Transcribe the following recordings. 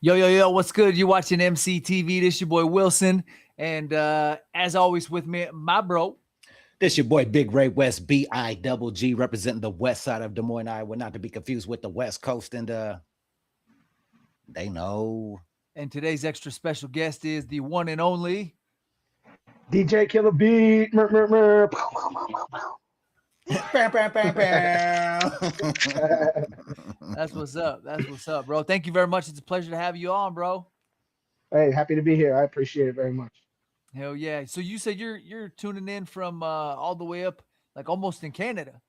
Yo, yo, yo, what's good? You're watching EmceeTV. This your boy Wilson. And as always with me, my bro. This your boy Big Ray West, BIGG, representing the west side of Des Moines, Iowa, not to be confused with the West Coast. And they know. And today's extra special guest is the one and only DJ Killa Beat. Mer, mer, mer. That's what's up. That's what's up, bro. Thank you very much. It's a pleasure to have you on, bro. Hey, happy to be here. I appreciate it very much. Hell yeah. So you said you're tuning in from all the way up, like almost in Canada.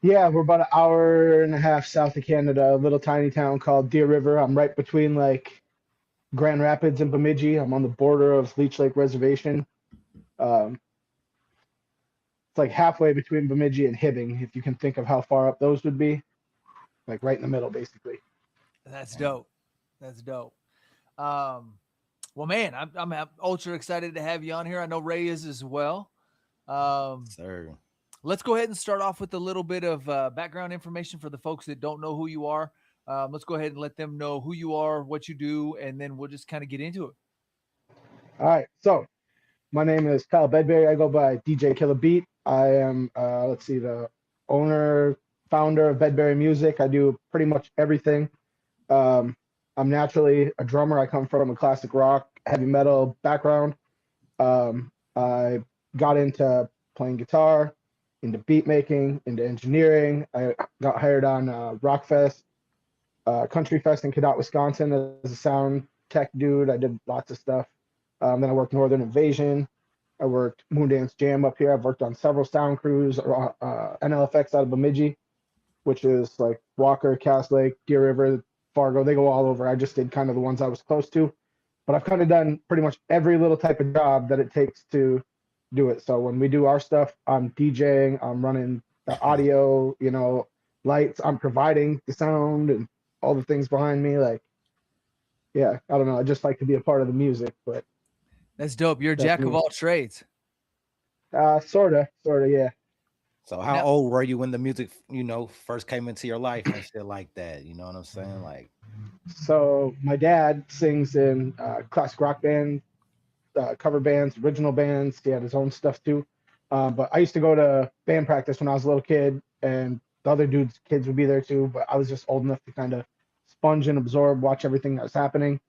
Yeah, we're about an hour and a half south of Canada, a little tiny town called Deer River. I'm right between like Grand Rapids and Bemidji. I'm on the border of Leech Lake Reservation. It's like halfway between Bemidji and Hibbing, if you can think of how far up those would be. Like right in the middle, basically. That's dope. That's dope. Well, man, I'm ultra excited to have you on here. I know Ray is as well. Sir. Let's go ahead and start off with a little bit of background information for the folks that don't know who you are. Let's go ahead and let them know who you are, what you do, and then we'll just kind of get into it. All right. So my name is Kyle Bedberry. I go by DJ Killa Beat. I am, the owner, founder of Bedberry Music. I do pretty much everything. I'm naturally a drummer. I come from a classic rock, heavy metal background. I got into playing guitar, into beat making, into engineering. I got hired on Rockfest, Country Fest in Cadott, Wisconsin as a sound tech dude. I did lots of stuff. Then I worked Northern Invasion. I worked Moondance Jam up here. I've worked on several sound crews, NLFX out of Bemidji, which is like Walker, Cass Lake, Deer River, Fargo. They go all over. I just did kind of the ones I was close to. But I've kind of done pretty much every little type of job that it takes to do it. So when we do our stuff, I'm DJing, I'm running the audio, lights, I'm providing the sound and all the things behind me. Like, yeah, I don't know. I just like to be a part of the music, but that's dope. You're a jack of all trades. Sorta, yeah. So how old were you when the music, first came into your life and shit like that? You know what I'm saying? Like, so my dad sings in classic rock bands, cover bands, original bands. He had his own stuff too. But I used to go to band practice when I was a little kid, and the other dudes' kids would be there too. But I was just old enough to kind of sponge and absorb, watch everything that was happening.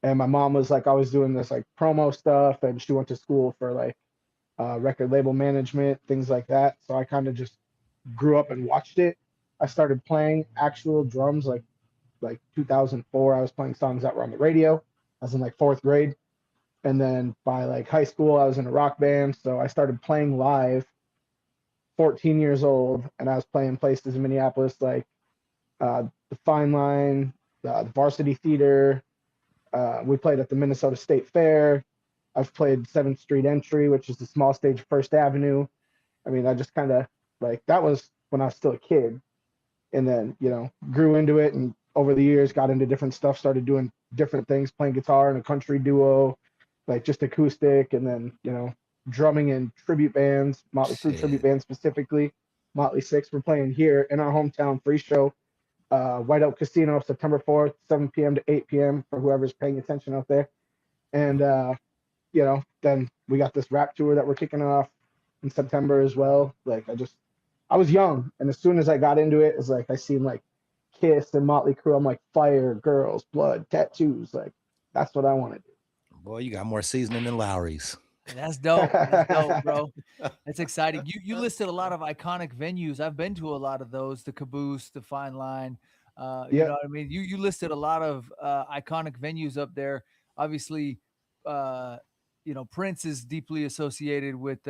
And my mom was like always doing this like promo stuff, and she went to school for like record label management, things like that. So I kind of just grew up and watched it. I started playing actual drums like 2004. I was playing songs that were on the radio. I was in like fourth grade. And then by like high school, I was in a rock band. So I started playing live 14 years old. And I was playing places in Minneapolis like the Fine Line, the Varsity Theater. We played at the Minnesota State Fair. I've played 7th Street Entry, which is the small stage of First Avenue. I mean, I just kind of like, that was when I was still a kid. And then, grew into it. And over the years, got into different stuff, started doing different things, playing guitar in a country duo, like just acoustic. And then, drumming in tribute bands, Motley Crue tribute band specifically. Motley Six, we're playing here in our hometown free show. White Oak Casino, September 4th, 7 p.m. to 8 p.m. for whoever's paying attention out there. And, then we got this rap tour that we're kicking off in September as well. Like, I was young. And as soon as I got into it, it's like I seen like Kiss and Motley Crue. I'm like, fire, girls, blood, tattoos. Like, that's what I want to do. Boy, you got more seasoning than Lowry's. That's dope. That's dope, bro. That's exciting. You listed a lot of iconic venues. I've been to a lot of those, the Caboose, the Fine Line. You know what I mean? You listed a lot of iconic venues up there. Obviously, Prince is deeply associated with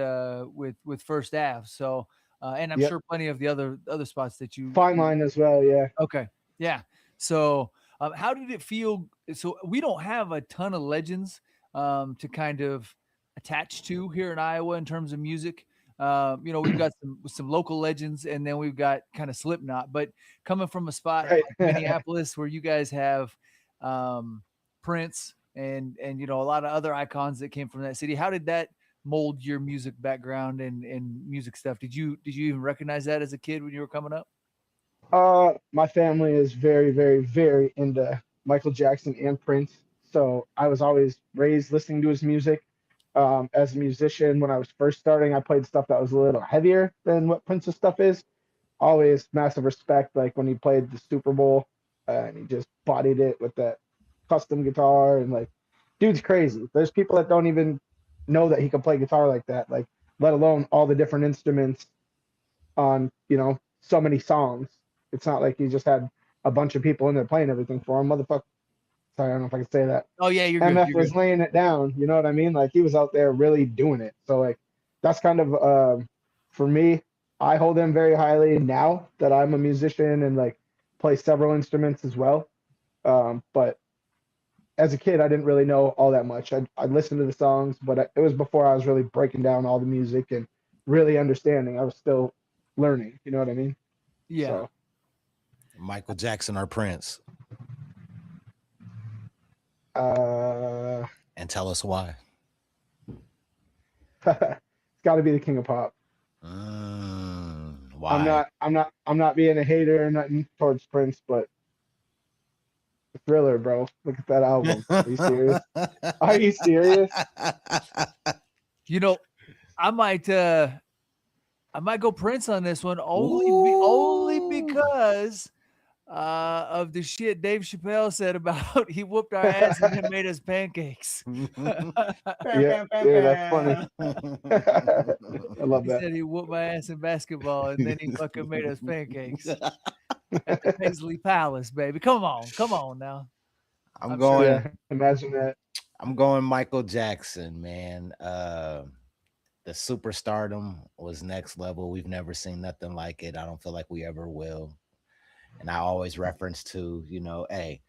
First Ave. So, and I'm sure plenty of the other spots that you Fine Line as well. Yeah. Okay. Yeah. So, how did it feel? So we don't have a ton of legends to kind of attach to here in Iowa in terms of music. We've got some local legends, and then we've got kind of Slipknot. But coming from a spot like Minneapolis, where you guys have Prince and a lot of other icons that came from that city, how did that mold your music background and music stuff? Did you even recognize that as a kid when you were coming up? My family is very, very, very into Michael Jackson and Prince. So I was always raised listening to his music. As a musician, when I was first starting, I played stuff that was a little heavier than what Prince's stuff is. Always massive respect, like when he played the Super Bowl and he just bodied it with that custom guitar and like, dude's crazy. There's people that don't even know that he can play guitar like that, like let alone all the different instruments on, so many songs. It's not like he just had a bunch of people in there playing everything for him. Motherfucker. Sorry, I don't know if I can say that. Oh yeah, you're good. MF You're was good. laying it down. You know what I mean? Like he was out there really doing it. So like that's kind of for me. I hold him very highly now that I'm a musician and like play several instruments as well. But as a kid, I didn't really know all that much. I listened to the songs, but it was before I was really breaking down all the music and really understanding. I was still learning. You know what I mean? Yeah. So, Michael Jackson or Prince? And tell us why. It's got to be the king of pop. Why? I'm not being a hater or nothing towards Prince, but the Thriller, bro. Look at that album. Are you serious? Are you serious? I might go Prince on this one only because of the shit Dave Chappelle said about he whooped our ass and then made us pancakes. Yeah, that's funny. I love He that. said he whooped my ass in basketball and then he fucking made us pancakes at the Paisley Palace, baby. Come on now. I'm going. Yeah, imagine that. I'm going Michael Jackson, man. The superstardom was next level. We've never seen nothing like it. I don't feel like we ever will. And I always reference to, hey,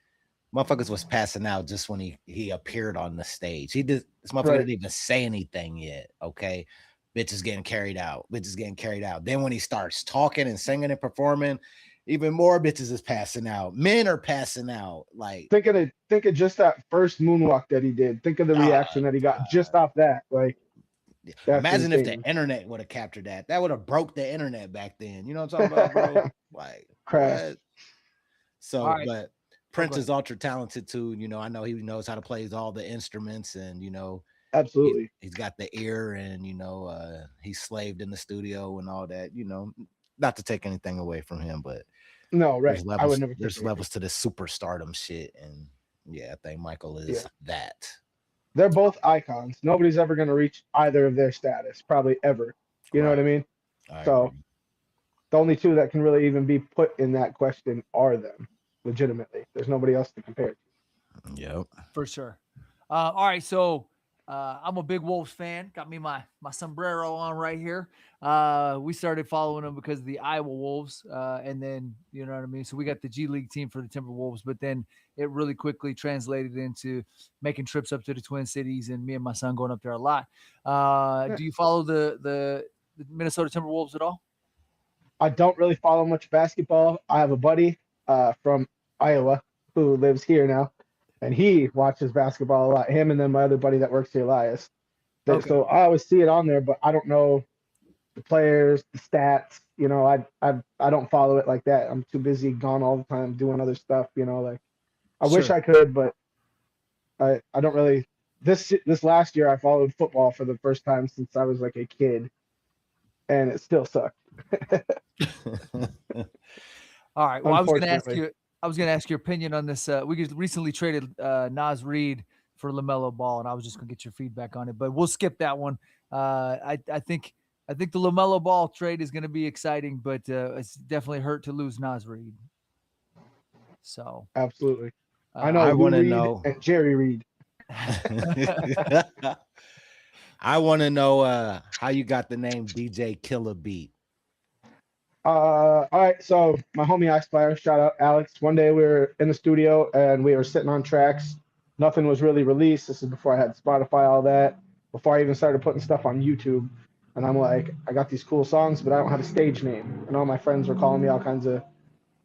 motherfuckers was passing out just when he appeared on the stage. This motherfucker didn't even say anything yet. Okay. Bitches getting carried out. Then when he starts talking and singing and performing, even more bitches is passing out. Men are passing out. Like think of just that first moonwalk that he did. Think of the reaction that he got just off that. Like imagine if the internet would have captured that. That would have broke the internet back then. You know what I'm talking about, bro? Like crash. So, but Prince is ultra talented too. I know he knows how to play all the instruments, and absolutely, he's got the ear, and he's slaved in the studio and all that. Not to take anything away from him, but no, right. Levels, I would never. There's levels to this superstardom shit, and I think Michael is that. They're both icons. Nobody's ever going to reach either of their status, probably ever. You know what I mean? So the only two that can really even be put in that question are them, legitimately. There's nobody else to compare to. Yep. For sure. All right, so I'm a big Wolves fan. Got me my sombrero on right here. We started following them because of the Iowa Wolves, and then you know what I mean. So we got the G League team for the Timberwolves, but then it really quickly translated into making trips up to the Twin Cities, and me and my son going up there a lot. Do you follow the Minnesota Timberwolves at all? I don't really follow much basketball. I have a buddy from Iowa who lives here now, and he watches basketball a lot. Him and then my other buddy that works here, Elias. So I always see it on there, but I don't know the players, the stats. I don't follow it like that. I'm too busy, gone all the time, doing other stuff. Like I wish I could, but I don't really. This last year, I followed football for the first time since I was like a kid, and it still sucked. All right. Well, I was going to ask your opinion on this. We just recently traded Naz Reid for LaMelo Ball, and I was just going to get your feedback on it, but we'll skip that one. I think the LaMelo Ball trade is going to be exciting, but it's definitely hurt to lose Naz Reid. So absolutely, I know. I want to know Jerry Reed. I want to know how you got the name DJ Killa Beat. All right, so my homie Icefire, shout out Alex. One day we were in the studio and we were sitting on tracks. Nothing was really released. This is before I had Spotify, all that. Before I even started putting stuff on YouTube. And I'm like, I got these cool songs, but I don't have a stage name. And all my friends were calling me all kinds of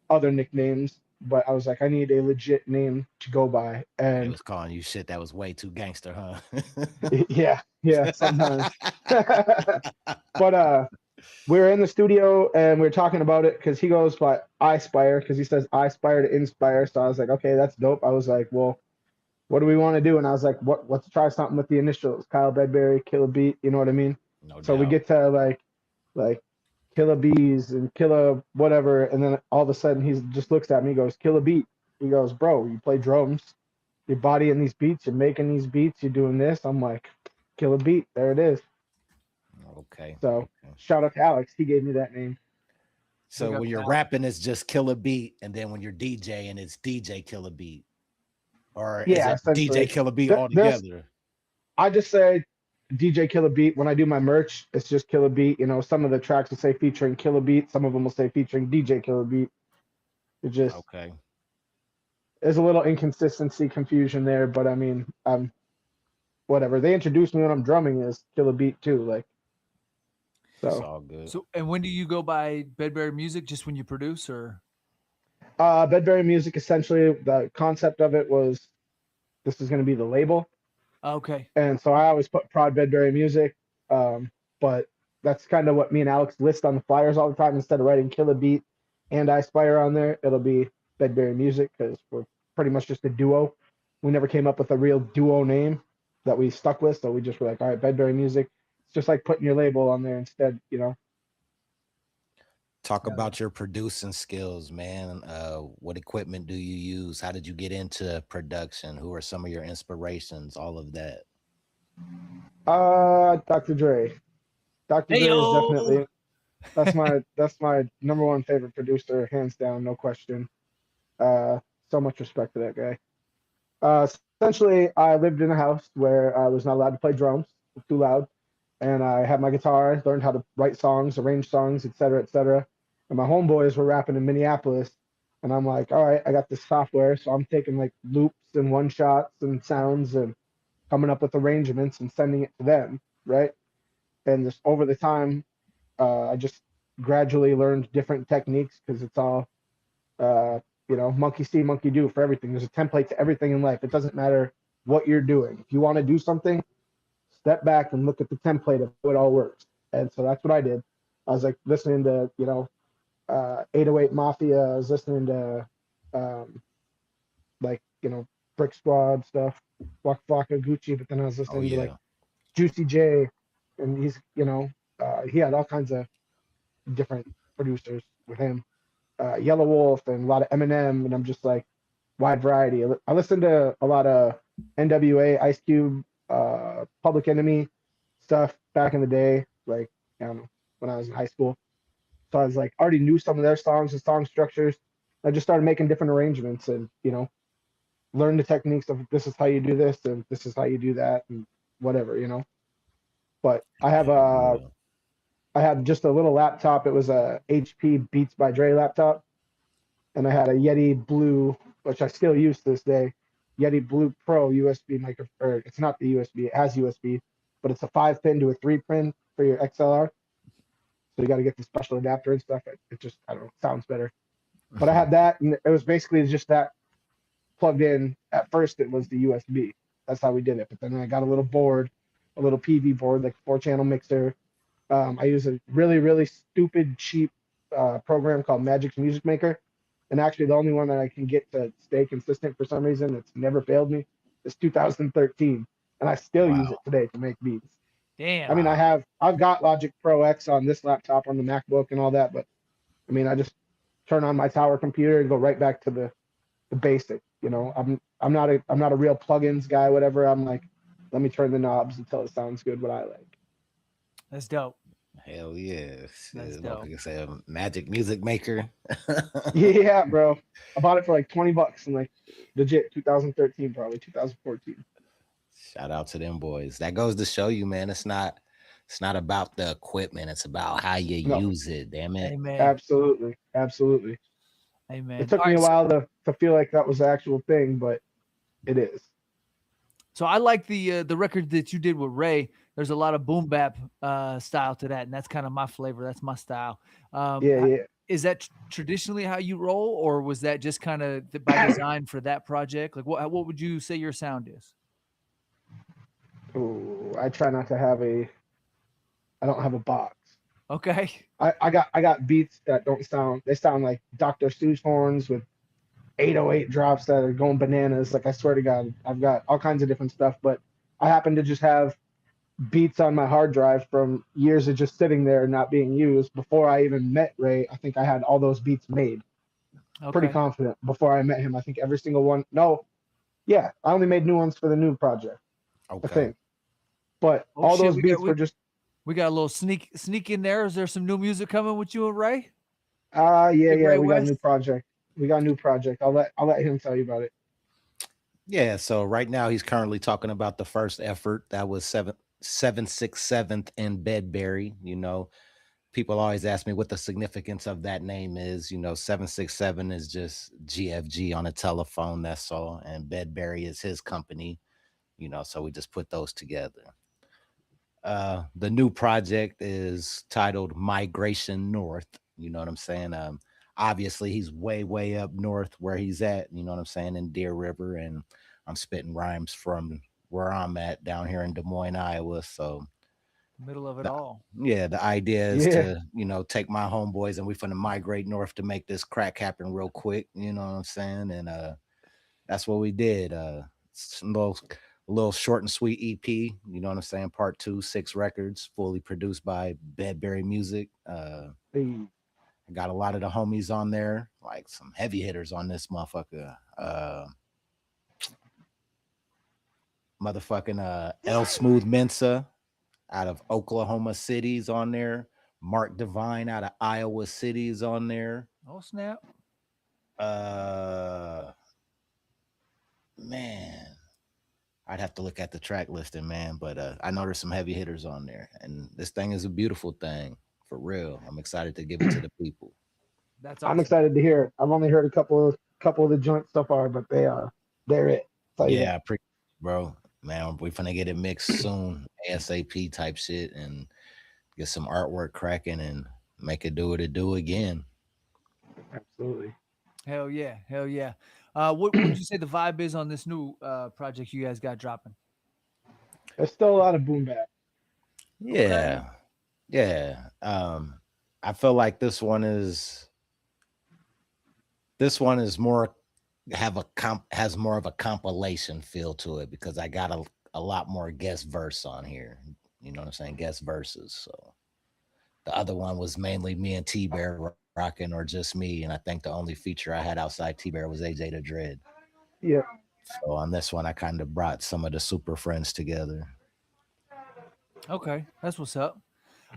other nicknames. But I was like, I need a legit name to go by. And it was calling you shit that was way too gangster, huh? yeah, sometimes. But we were in the studio and we were talking about it because he goes by I Spire because he says I Spire to inspire. So I was like, okay, that's dope. I was like, well, what do we want to do? And I was like, let's try something with the initials, Kyle Bedberry, Killa Beat. You know what I mean? No So we doubt. get to like Killa Bees and Killa whatever, and then all of a sudden he just looks at me, he goes, Killa Beat. He goes, bro, you play drums, you're bodying these beats, you're making these beats, you're doing this. I'm like, Killa Beat, there it is. Okay. So Okay. shout out to Alex, he gave me that name. So when you're rapping, it's just Killa Beat, and then when you're DJing, it's DJ Killa Beat, or is Yeah, it DJ essentially. Killa Beat There's altogether? I just say DJ Killa Beat. When I do my merch, it's just Killa Beat. You know, some of the tracks will say featuring Killa Beat, some of them will say featuring DJ Killa Beat. It just Okay. there's a little inconsistency, confusion there, but I mean, whatever. They introduced me when I'm drumming as Killa Beat too, like It's so. all good. So, and when do you go by Bedberry Music? Just when you produce, or? Bedberry Music, essentially, the concept of it was this is going to be the label, Okay. and so I always put Prod Bedberry Music, but that's kind of what me and Alex list on the flyers all the time. Instead of writing Killa Beat and I Spire on there, it'll be Bedberry Music because we're pretty much just a duo. We never came up with a real duo name that we stuck with, so we just were like, all right, Bedberry Music. It's just like putting your label on there instead, you know. Talk about your producing skills, man. What equipment do you use? How did you get into production? Who are some of your inspirations? All of that. Dr. Dre. Dr. Hey Dre is yo. definitely that's my number one favorite producer, hands down, no question. So much respect to that guy. Essentially, I lived in a house where I was not allowed to play drums, it was too loud, and I had my guitar, learned how to write songs, arrange songs, etc., etc. And my homeboys were rapping in Minneapolis, and I'm like, all right, I got this software, so I'm taking like loops and one shots and sounds and coming up with arrangements and sending it to them, right? And just over the time, I just gradually learned different techniques because it's all uh, monkey see, monkey do for everything. There's a template to everything in life. It doesn't matter what you're doing. If you want to do something, step back and look at the template of how it all works. And so that's what I did. I was like listening to, 808 Mafia. I was listening to, um, like, Brick Squad stuff, Waka Flocka, Gucci. But then I was Oh listening to like yeah. Juicy J, and he had all kinds of different producers with him. Yellow Wolf and a lot of Eminem, and I'm just like wide variety. I listened to a lot of NWA, Ice Cube, Public Enemy stuff back in the day, like I don't know when I was in high school. So I was like already knew some of their songs and song structures. I just started making different arrangements and learn the techniques of this is how you do this and this is how you do that and whatever. But Hell yeah. I had just a little laptop. It was a HP Beats by Dre laptop, and I had a Yeti Blue, which I still use to this day. Yeti Blue Pro USB micro, or it's not the USB, it has USB, but it's a 5-pin to a 3-pin for your XLR. So you got to get the special adapter and stuff. It just, I don't know, sounds better. But I had that, and it was basically just that plugged in. At first, it was the USB. That's how we did it. But then I got a little board, a little PV board, like 4-channel mixer. I use a really, really stupid, cheap program called Magic's Music Maker. And actually, the only one that I can get to stay consistent for some reason that's never failed me is 2013. And I still use it Wow. today to make beats. I Damn. mean, Wow. I've got Logic Pro X on this laptop on the MacBook and all that, but I mean, I just turn on my tower computer and go right back to the basic. I'm not a real plugins guy, whatever. I'm like, let me turn the knobs until it sounds good what I like. That's dope. Hell yeah. That's Shit, dope. motherfucker say a magic music maker. Yeah, bro. I bought it for like $20 and like legit 2013, probably 2014. Shout out to them boys. That goes to show you, man. It's not about the equipment. It's about how you No, use it. Damn it. Amen. absolutely, absolutely. It Amen. took All me right. a while to feel like that was the actual thing, but it is. So I like the record that you did with Ray. There's a lot of boom bap style to that, and that's kind of my flavor. That's my style. Yeah, yeah. Is that traditionally how you roll, or was that just kind of by design for that project? Like, what would you say your sound is? Ooh, I try not to have I don't have a box. Okay. I got beats that don't sound. They sound like Dr. Seuss horns with 808 drops that are going bananas. Like I swear to God, I've got all kinds of different stuff. But I happen to just have beats on my hard drive from years of just sitting there and not being used. Before I even met Ray, I think I had all those beats made. Pretty Okay. confident before I met him. I think every single one. No, yeah, I only made new ones for the new project. I Okay. think, but Oh all shit, those beats were just. we got a little sneak in there. Is there some new music coming with you and Ray? Big Yeah, Ray we got a new West? project. We got a new project. I'll let him tell you about it. Yeah. So right now he's currently talking about the first effort that was 767th in Bedberry. You know, people always ask me what the significance of that name is. You know, 767 is just GFG on a telephone. That's all. And Bedberry is his company. You know, so we just put those together. The new project is titled Migration North. You know what I'm saying? Obviously he's way up north where he's at, you know what I'm saying, in Deer River, and I'm spitting rhymes from where I'm at down here in Des Moines, Iowa. So Middle of it the, all. yeah, the idea is Yeah, to, you know, take my homeboys and we finna migrate north to make this crack happen real quick, you know what I'm saying? And that's what we did. Some little short and sweet EP, you know what I'm saying? Part two, 6 records, fully produced by Bedberry Music. the I got a lot of the homies on there, like some heavy hitters on this motherfucker. Motherfucking L Smooth Mensa out of Oklahoma City's on there. Mark Divine out of Iowa City's on there. Oh snap. Uh man, I'd have to look at the track listing, man. But I know there's some heavy hitters on there, and this thing is a beautiful thing for real. I'm excited to give it to the people. That's I'm awesome. excited to hear it. I've only heard a couple of the joints so far, but they're it. I'll tell you Yeah, I that. appreciate it, bro. Man, we finna get it mixed soon, ASAP type shit, and get some artwork cracking and make it do what it do again. Absolutely. Hell yeah, hell yeah. What would you say the vibe is on this new project you guys got dropping? There's still a lot of boom bap. Okay. Yeah, yeah. I feel like this one is more has more of a compilation feel to it because I got a lot more guest verse on here. You know what I'm saying? Guest verses. So the other one was mainly me and T Bear rocking or just me. And I think the only feature I had outside T Bear was AJ the Dread. Yeah, So on this one, I kind of brought some of the super friends together. Okay, that's what's up.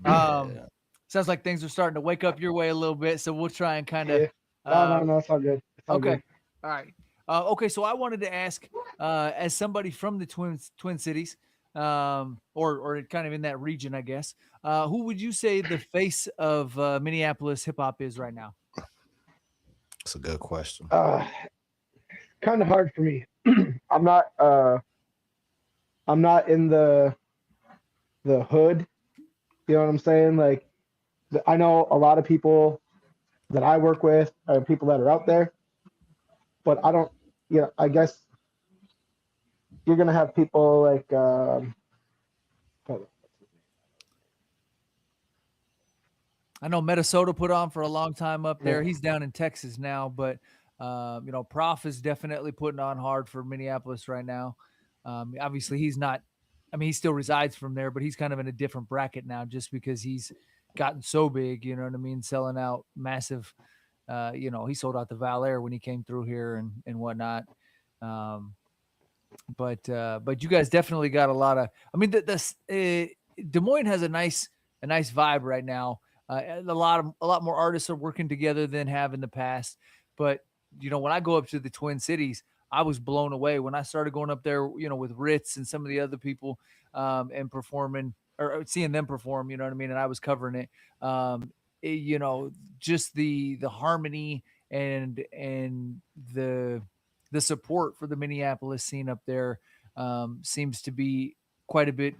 Um, Yeah. sounds like things are starting to wake up your way a little bit, so we'll try and kind of. yeah. Uh, No, it's all good. It's all okay, good. all right. Okay, so I wanted to ask, as somebody from the Twin Cities, or kind of in that region, I guess, who would you say the face of Minneapolis hip hop is right now? It's a good question. Uh, Kind of hard for me. I'm not I'm not in the hood. You know what I'm saying? Like I know a lot of people that I work with are people that are out there, but I don't. You know, I guess you're gonna have people like I know Minnesota put on for a long time up there. yeah, He's down in Texas now, but Prof is definitely putting on hard for Minneapolis right now. Obviously, he's not. I mean, he still resides from there, but he's kind of in a different bracket now, just because he's gotten so big. You know what I mean? Selling out massive. He sold out the Val Air when he came through here and whatnot. Um, but you guys definitely got a lot of. I mean, Des Moines has a nice vibe right now. A lot more artists are working together than have in the past. But when I go up to the Twin Cities, I was blown away when I started going up there. With Ritz and some of the other people, and performing or seeing them perform. You know what I mean? And I was covering it. Just the harmony and the support for the Minneapolis scene up there seems to be quite a bit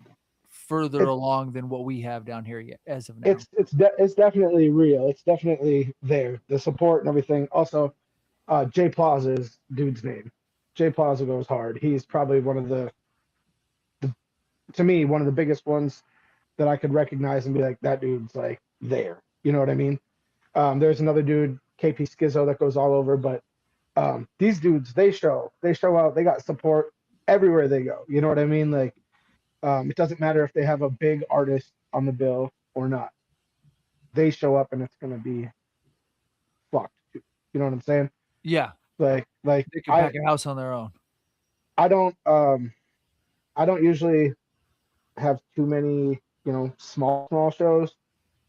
further it's along than what we have down here yet as of now. it's definitely real. It's definitely there. The support and everything. Also, Jay Plaza is dude's name. Jay Plaza goes hard. He's probably one of to me one of the biggest ones that I could recognize and be like, that dude's like there. You know what I mean? There's another dude, KP Skizzo, that goes all over, but these dudes, they show out, they got support everywhere they go. You know what I mean? Like, it doesn't matter if they have a big artist on the bill or not. They show up and it's gonna be fucked. You know what I'm saying? Yeah, Like they can pack a house on their own. I don't usually have too many, small shows.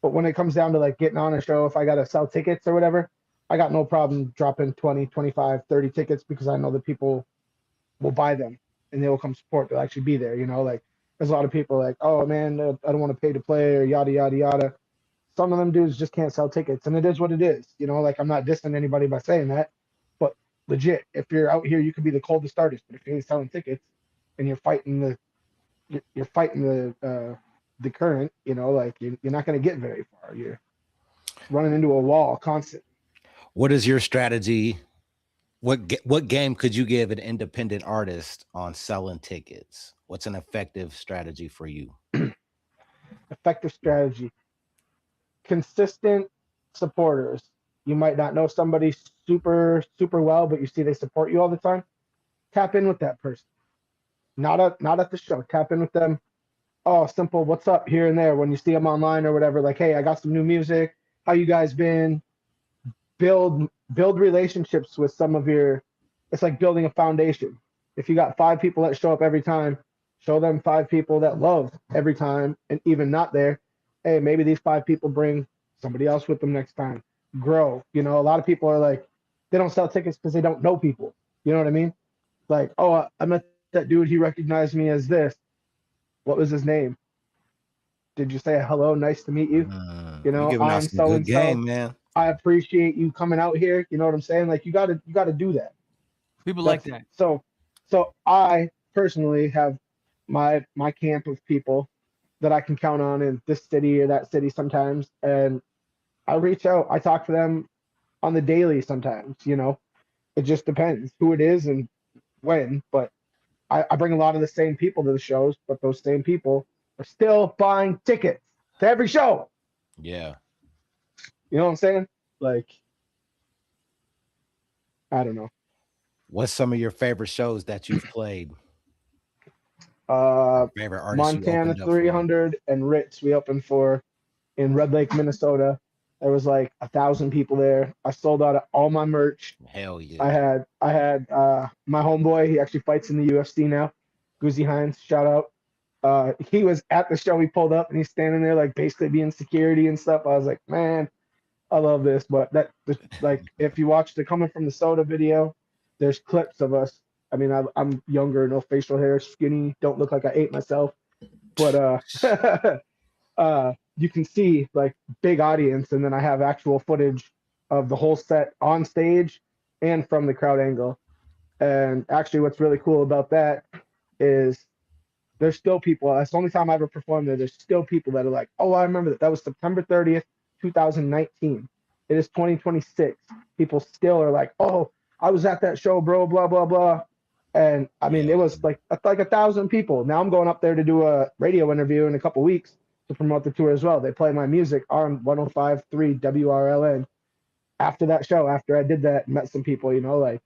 But when it comes down to like getting on a show, if I got to sell tickets or whatever, I got no problem dropping 20, 25, 30 tickets because I know that people will buy them and they will come support. They'll actually be there. Like there's a lot of people like, oh man, I don't want to pay to play or yada, yada, yada. Some of them dudes just can't sell tickets and it is what it is. Like I'm not dissing anybody by saying that, but legit, if you're out here, you could be the coldest artist, but if you ain't selling tickets and you're fighting the current, like you're not going to get very far. You're running into a wall constantly. What is your strategy? What game could you give an independent artist on selling tickets? What's an effective strategy for you? Effective strategy. Consistent supporters. You might not know somebody super, super well, but you see they support you all the time. Tap in with that person. Not at the show. Tap in with them. Oh, simple, what's up here and there when you see them online or whatever, like, hey, I got some new music. How you guys been? Build relationships with some of your, it's like building a foundation. If you got 5 people that show up every time, show them 5 people that love every time, and even not there, hey, maybe these 5 people bring somebody else with them next time. Grow. A lot of people are like, they don't sell tickets because they don't know people. You know what I mean? Like, oh, I met that dude, he recognized me as this. What was his name? Did you say hello? Nice to meet you. You're giving I'm us some so good and game, so. man. I appreciate you coming out here. You know what I'm saying? Like you gotta do that. People like that. So I personally have my camp of people that I can count on in this city or that city sometimes, and I reach out. I talk to them on the daily sometimes. It just depends who it is and when, but I bring a lot of the same people to the shows, but those same people are still buying tickets to every show. Yeah. You know what I'm saying? Like, I don't know. What's some of your favorite shows that you've played? Favorite artists you Montana opened up 300 and Ritz we opened for in Red Lake, Minnesota. There was like 1,000 people there. I sold out of all my merch. Hell yeah. I had my homeboy. He actually fights in the UFC now. Guzzi Hines, shout out. He was at the show. He pulled up and he's standing there like basically being security and stuff. I was like, man, I love this. But like if you watch the Coming from the Soda video, there's clips of us. I mean, I'm younger, no facial hair, skinny, don't look like I ate myself. But you can see like big audience, and then I have actual footage of the whole set on stage and from the crowd angle. And actually, what's really cool about that is there's still people. That's the only time I ever performed there. There's still people that are like, "Oh, I remember that. That was September 30th, 2019. It is 2026. People still are like, "Oh, I was at that show, bro." Blah blah blah. And I mean, it was like 1,000 people. Now I'm going up there to do a radio interview in a couple weeks to promote the tour as well. They play my music on 105.3 WRLN. After that show, after I did that, met some people, like,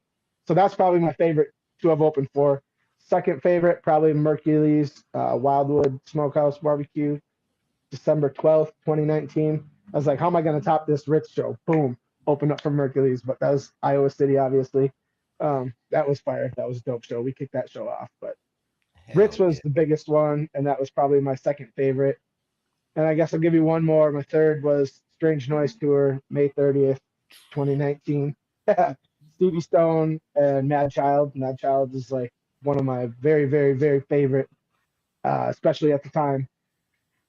so that's probably my favorite to have opened for. Second favorite, probably Mercury's Wildwood Smokehouse Barbecue, December 12th, 2019. I was like, how am I going to top this Ritz show? Boom, open up for Mercury's, but that was Iowa City, obviously. That was fire. That was a dope show. We kicked that show off, but Ritz was the biggest one, and that was probably my second favorite. And I guess I'll give you one more. My third was Strange Noise Tour, May 30th, 2019. Stevie Stone and Mad Child. Mad Child is like one of my very, very, very favorite, especially at the time.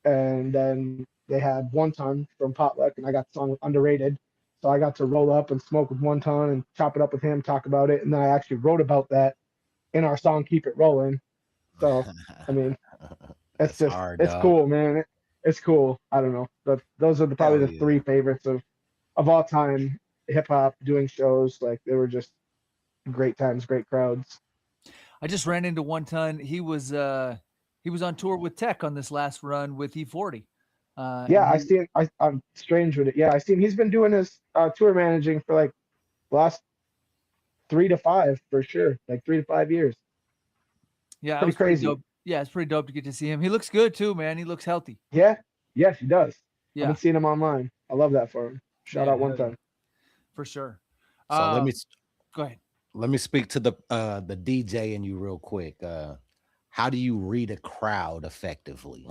And then they had One Ton from Potluck, and I got the song Underrated. So I got to roll up and smoke with One Ton and chop it up with him, talk about it. And then I actually wrote about that in our song Keep It Rolling. So, I mean, it's just, hard, it's dog. cool, man. It's cool. I don't know. But those are probably the 3 favorites of all time hip hop doing shows. Like they were just great times, great crowds. I just ran into One Ton. He was on tour with Tech on this last run with E40. Yeah, And I he, seen. I'm strange with it. Yeah, I seen. He's been doing his tour managing for like the last 3 to 5 for sure, like 3 to 5 years. yeah, it Pretty was pretty crazy. dope. Yeah, it's pretty dope to get to see him. He looks good too, man. He looks healthy. Yeah, yes, he does. I've been Yeah, seeing him online. I love that for him. Shout yeah, out one hell yeah, time. for sure. So Um, Go ahead. let me speak to the DJ and you real quick. How do you read a crowd effectively?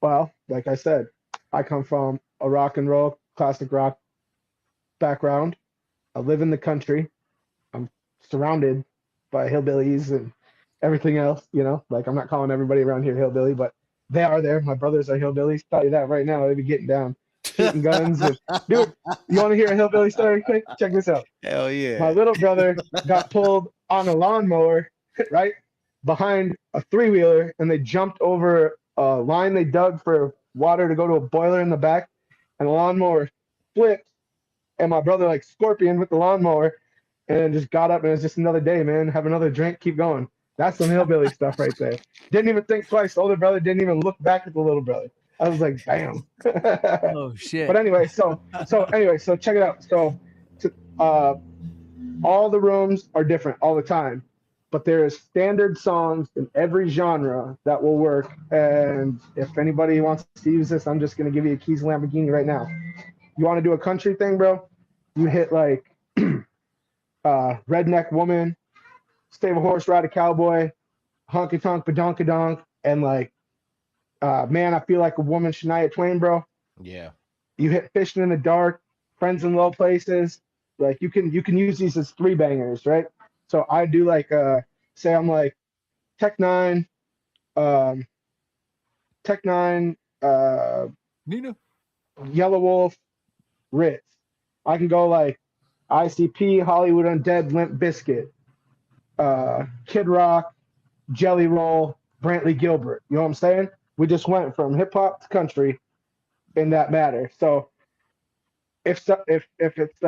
Well, like I said, I come from a rock and roll, classic rock background. I live in the country. I'm surrounded by hillbillies and everything else, Like I'm not calling everybody around here hillbilly, but they are there. My brothers are hillbillies. Tell you that right now. They be getting down, shooting guns. And dude, you want to hear a hillbilly story quick? Check this out. Hell My yeah. little brother got pulled on a lawnmower, right, behind a three-wheeler, and they jumped over a line they dug for water to go to a boiler in the back, and the lawnmower flipped, and my brother like scorpion with the lawnmower, and just got up, and it's just another day, man. Have another drink, keep going. That's some hillbilly stuff right there. Didn't even think twice. The older brother didn't even look back at the little brother. I was like, bam. Oh But shit. anyway, so check it out. So, uh, all the rooms are different all the time, but there is standard songs in every genre that will work. And if anybody wants to use this, I'm just gonna give you a Keys Lamborghini right now. You want to do a country thing, bro? You hit like Redneck Woman, Stable Horse, Ride a Cowboy, Honky Tonk, Badonka Donk, and like Man, I Feel Like a Woman, Shania Twain, bro. Yeah. You hit Fishing in the Dark, Friends in Low Places. Like you can use these as three bangers, right? So I do like say I'm like Tech Nine, um, Tech Nine, Nina. Yellow Wolf, Ritz. I can go like ICP, Hollywood Undead, Limp Bizkit, Kid Rock, Jelly Roll, Brantley Gilbert. You know what I'm saying? We just went from hip hop to country in that matter. So if it's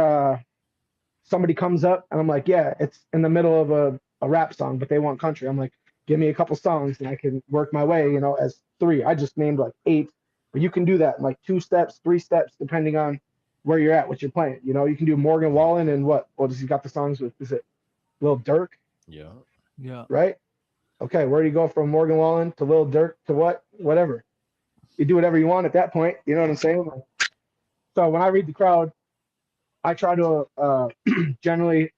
somebody comes up and I'm like, yeah, it's in the middle of a rap song, but they want country. I'm like, give me a couple songs and I can work my way, as three. I just named like 8, but you can do that in like 2 steps, 3 steps, depending on where you're at, what you're playing. You can do Morgan Wallen and what does he got the songs with? Is it Lil Durk? Yeah. Yeah. Right? Okay, where do you go from Morgan Wallen to Lil Durk to what? Whatever. You do whatever you want at that point. You know what I'm saying? So when I read the crowd, I try to generally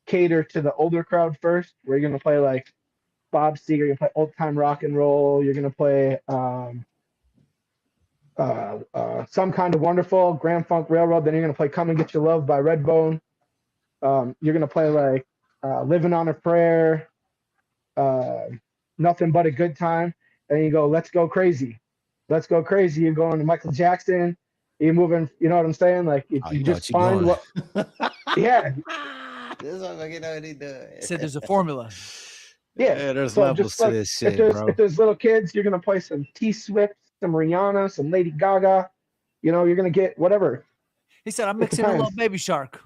cater to the older crowd first, where you're gonna play like Bob Seger, you're gonna play old time rock and roll, you're gonna play Some Kind of Wonderful, Grand Funk Railroad, then you're gonna play Come and Get Your Love by Redbone. You're gonna play like Living on a Prayer, uh, Nothing But a Good Time, and you go, Let's Go Crazy. Let's Go Crazy. You're going to Michael Jackson, you're moving, you know what I'm saying? Like Oh, you you know just what you're find doing. what yeah, This is what you know what he doing. Said there's a formula. yeah. Yeah, there's So levels just to like this if shit, there's bro. if there's little kids, you're gonna play some T Swift, some Rihanna, some Lady Gaga. You're gonna get whatever. He said, I'm It mixing a little depends. baby shark.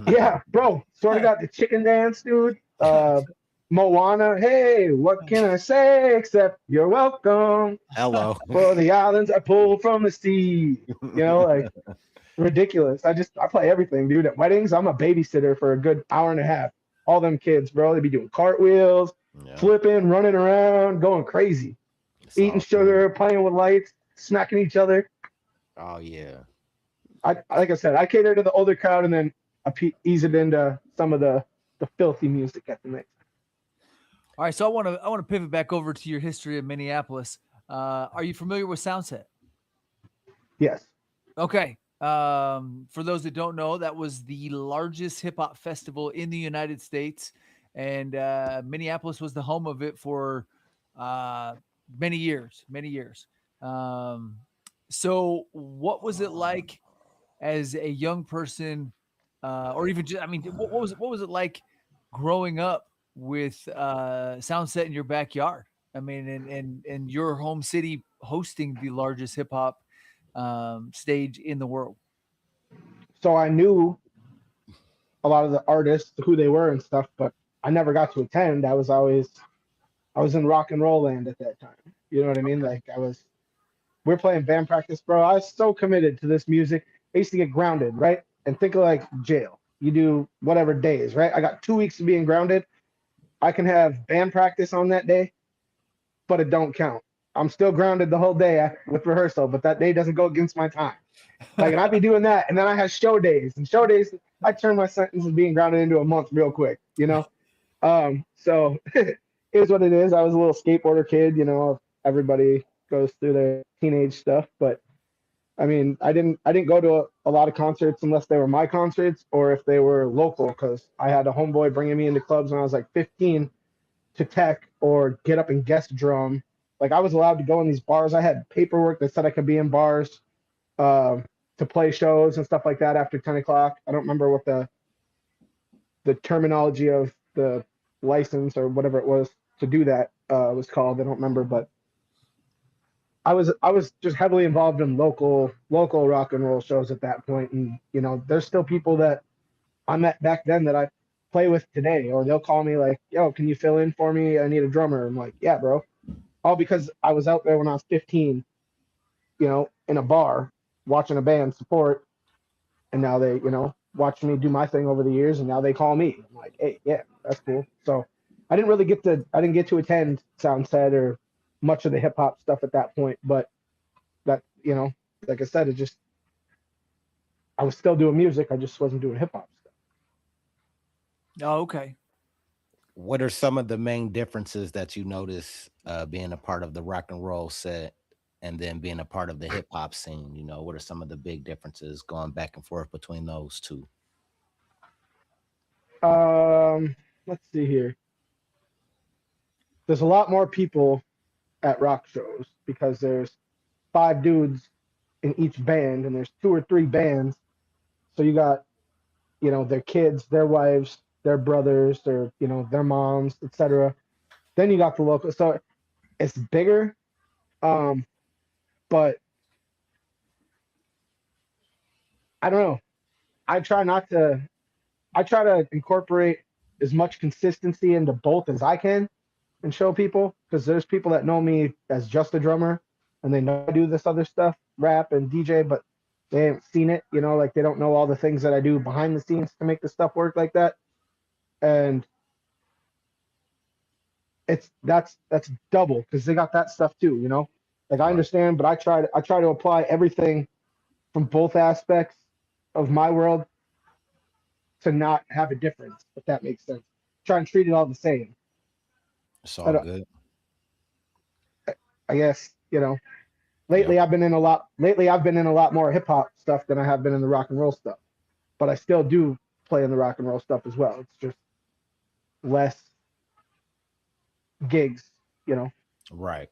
Yeah, bro. Sort of got the chicken dance, dude. Moana. Hey, what can I say except you're welcome Hello. for the islands I pulled from the sea. Like ridiculous. I play everything, dude. At weddings, I'm a babysitter for a good hour and a half. All them kids, bro, they be doing cartwheels, Yeah, flipping, running around, going crazy, it's eating all sugar, good. playing with lights, smacking each other. Oh yeah. I like I said, I cater to the older crowd, and then ease it into some of the filthy music at the mix. All right, so I want to pivot back over to your history of Minneapolis. Are you familiar with Soundset? Yes. Okay. For those that don't know, that was the largest hip hop festival in the United States, and Minneapolis was the home of it for many years. Many years. Um, so, what was it like as a young person, or even just, I mean, what was it like growing up with Soundset in your backyard? I mean, and your home city hosting the largest hip hop stage in the world. So I knew a lot of the artists, who they were and stuff, but I never got to attend. I was in rock and roll land at that time. You know what I mean? Okay. Like I was we're playing band practice, bro. I was so committed to this music. I used to get grounded, right? And think of like jail. You do whatever days, right? I got 2 weeks of being grounded. I can have band practice on that day, but it don't count. I'm still grounded the whole day with rehearsal, but that day doesn't go against my time. Like, and I'd be doing that, and then I had show days, and show days, I turn my sentence of being grounded into a month real quick, you know. So it is what it is. I was a little skateboarder kid, you know. Everybody goes through their teenage stuff, but I mean, I didn't go to a lot of concerts unless they were my concerts or if they were local, because I had a homeboy bringing me into clubs when I was like 15 to tech or get up and guest drum. Like I was allowed to go in these bars. I had paperwork that said I could be in bars to play shows and stuff like that after 10 o'clock. I don't remember what the terminology of the license or whatever it was to do that was called. I don't remember, but I was just heavily involved in local rock and roll shows at that point, and you know, there's still people that I met back then that I play with today, or they'll call me like, "Yo, can you fill in for me? I need a drummer." I'm like, "Yeah, bro." All because I was out there when I was 15, you know, in a bar watching a band support, and now they, you know, watch me do my thing over the years, and now they call me. I'm like, "Hey, yeah, that's cool." So I didn't get to attend Soundset or much of the hip hop stuff at that point, but that, you know, like I said, I was still doing music. I just wasn't doing hip hop stuff. Oh, okay. What are some of the main differences that you notice being a part of the rock and roll set and then being a part of the hip hop scene? You know, what are some of the big differences going back and forth between those two? Let's see here. There's a lot more people at rock shows because there's 5 dudes in each band, and there's 2 or 3 bands. So you got, you know, their kids, their wives, their brothers, their, you know, their moms, etc. Then you got the local. So it's bigger, um, but I don't know. I try not to. I try to incorporate as much consistency into both as I can and show people, because there's people that know me as just a drummer and they know I do this other stuff, rap and DJ, but they haven't seen it, you know, like they don't know all the things that I do behind the scenes to make the stuff work like that. And that's double because they got that stuff too, you know. Like I Right. understand, but I try to apply everything from both aspects of my world to not have a difference, if that makes sense. Try and treat it all the same. It's I, all don't, good. I guess, you know, Yep. lately I've been in a lot more hip hop stuff than I have been in the rock and roll stuff. But I still do play in the rock and roll stuff as well. It's just less gigs, you know. Right.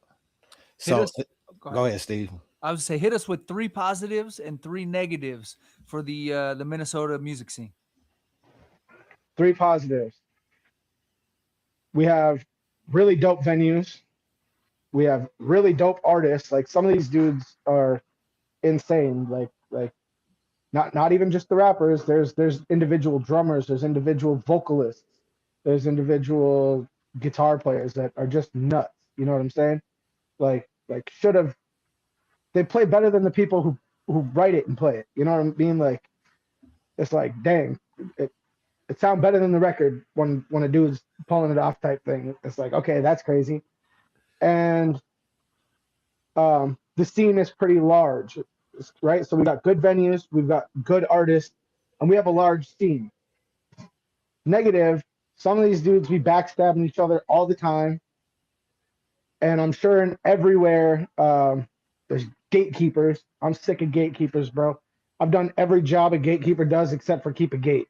Hit So us. Go go ahead. ahead, Steve. I would say hit us with 3 positives and 3 negatives for the Minnesota music scene. 3 positives. We have really dope venues. We have really dope artists. Like some of these dudes are insane. Like not even just the rappers. There's individual drummers. There's individual vocalists. There's individual guitar players that are just nuts. You know what I'm saying? Like should have they play better than the people who write it and play it. You know what I mean? Like it's like dang, it it sounds better than the record when a dude's pulling it off type thing. It's like okay, that's crazy. And the scene is pretty large, right? So we got good venues, we've got good artists, and we have a large scene. Negative, some of these dudes be backstabbing each other all the time, and I'm sure in everywhere there's gatekeepers. I'm sick of gatekeepers, bro. I've done every job a gatekeeper does except for keep a gate.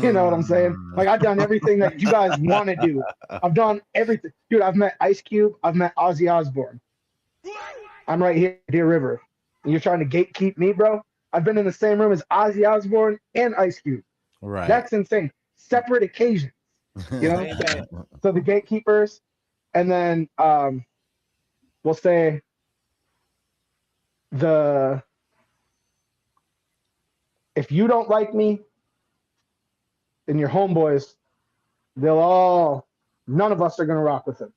You know what I'm saying? Mm. Like I've done everything that you guys want to do. I've done everything, dude. I've met Ice Cube. I've met Ozzy Osbourne. I'm right here, Deer River. And you're trying to gatekeep me, bro? I've been in the same room as Ozzy Osbourne and Ice Cube. Right. That's insane. Separate occasions, you know? Amen. So the gatekeepers, and then we'll say the if you don't like me and your homeboys, they'll all none of us are gonna rock with him.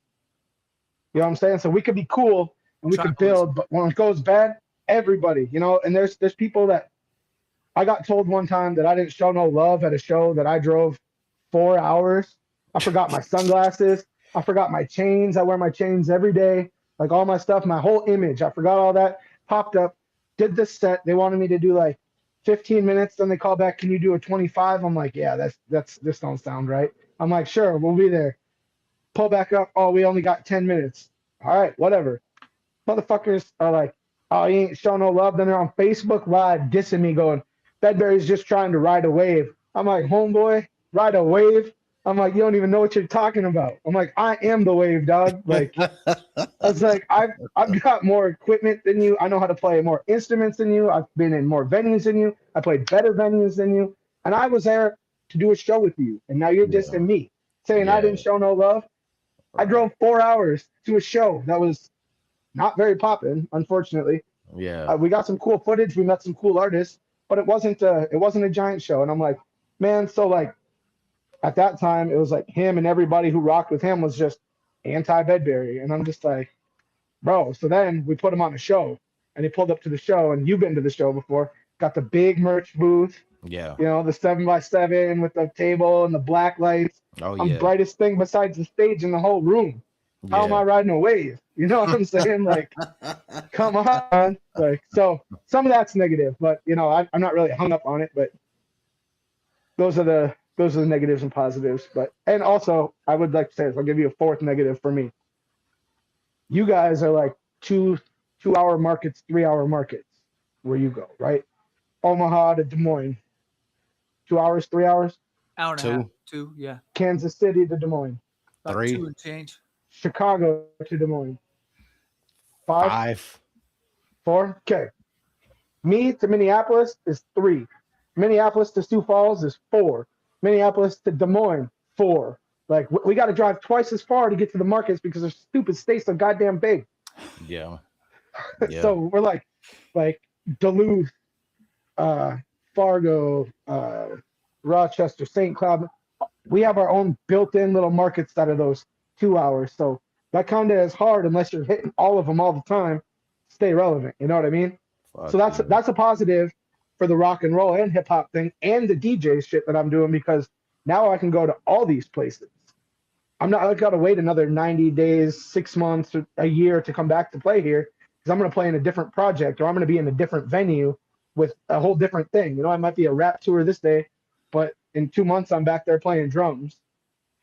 You know what I'm saying? So we could be cool and we could build. But when it goes bad, everybody, you know, and there's people that I got told one time that I didn't show no love at a show that I drove 4 hours. I forgot my sunglasses. I forgot my chains. I wear my chains every day. Like all my stuff, my whole image. I forgot all that. Popped up, did this set. They wanted me to do like 15 minutes. Then they call back, can you do a 25? I'm like, yeah, that's this don't sound right. I'm like, sure, we'll be there. Pull back up. Oh, we only got 10 minutes. All right, whatever. Motherfuckers are like, oh, you ain't show no love. Then they're on Facebook Live dissing me, going, Bedberry's just trying to ride a wave. I'm like, homeboy, ride a wave? I'm like, you don't even know what you're talking about. I'm like, I am the wave, dog. Like, I was like, I've got more equipment than you. I know how to play more instruments than you. I've been in more venues than you. I played better venues than you. And I was there to do a show with you. And now you're dissing me, saying I didn't show no love. I drove 4 hours to a show that was not very poppin', unfortunately. Yeah. We got some cool footage. We met some cool artists, but it wasn't a giant show. And I'm like, man, so like at that time, it was like him and everybody who rocked with him was just anti-Bedberry. And I'm just like, bro. So then we put him on a show, and he pulled up to the show, and you've been to the show before. Got the big merch booth. Yeah. You know, the 7x7 with the table and the black lights. Oh, I'm yeah. brightest thing besides the stage in the whole room. How am I riding a wave? You know what I'm saying? Like, come on. Like, so some of that's negative, but you know, I'm not really hung up on it. But those are the negatives and positives. But and also, I would like to say this. I'll give you a fourth negative for me. You guys are like 2-hour markets, 3-hour markets where you go, right? Omaha to Des Moines, 2 hours, 3 hours. Hour and a half, 2, yeah. Kansas City to Des Moines. About 3. 2 and change. Chicago to Des Moines. 5. 4. Okay. Me to Minneapolis is 3. Minneapolis to Sioux Falls is 4. Minneapolis to Des Moines, 4. Like we got to drive twice as far to get to the markets because our stupid states so goddamn big. Yeah. So we're like Duluth, Fargo, Rochester, St. Cloud. We have our own built-in little markets that are those 2 hours. So that kind of is hard unless you're hitting all of them all the time. Stay relevant. You know what I mean? So that's a positive for the rock and roll and hip hop thing and the DJ shit that I'm doing, because now I can go to all these places. I've got to wait another 90 days, 6 months, or a year to come back to play here, because I'm going to play in a different project, or I'm going to be in a different venue with a whole different thing. You know, I might be a rap tour this day, but in 2 months I'm back there playing drums.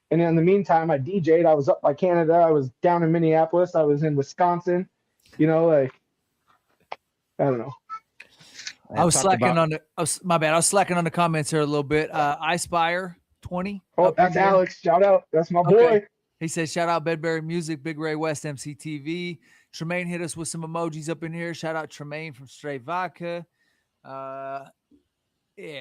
And in the meantime, I DJ'd. I was up by Canada. I was down in Minneapolis. I was in Wisconsin. You know, like, I don't know. I was slacking on my bad. I was slacking on the comments here a little bit. iSpire 20. Oh, that's Alex. Shout out. That's my boy. He says, shout out Bedberry Music, Big Ray West, EmceeTV. Tremaine hit us with some emojis up in here. Shout out Tremaine from Stray Vodka. Yeah,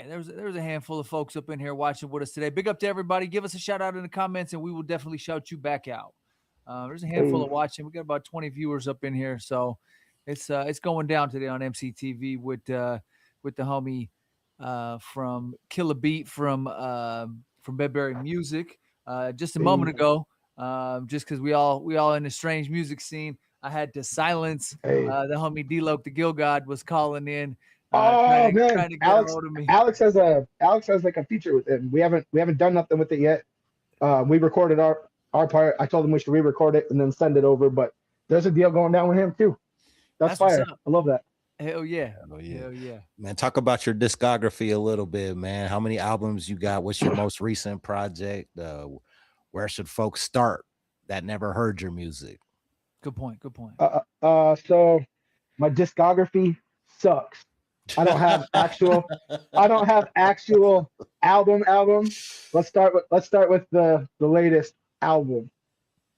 there was a handful of folks up in here watching with us today. Big up to everybody. Give us a shout out in the comments, and we will definitely shout you back out. There's a handful of watching. We got about 20 viewers up in here, so it's going down today on EmceeTV with the homie from Killa Beat from Bedberry Music. Just a moment ago, just because we all in the strange music scene, I had to silence the homie D-Loke the Gill God was calling in. Man, trying to get a hold of me. Alex has like a feature with him. We haven't done nothing with it yet. We recorded our part. I told him we should re-record it and then send it over. But there's a deal going down with him too. That's fire. I love that. Hell yeah. Hell yeah. Man, talk about your discography a little bit, man. How many albums you got? What's your most recent project? Where should folks start that never heard your music? Good point. So my discography sucks. I don't have actual albums. Let's start with the latest album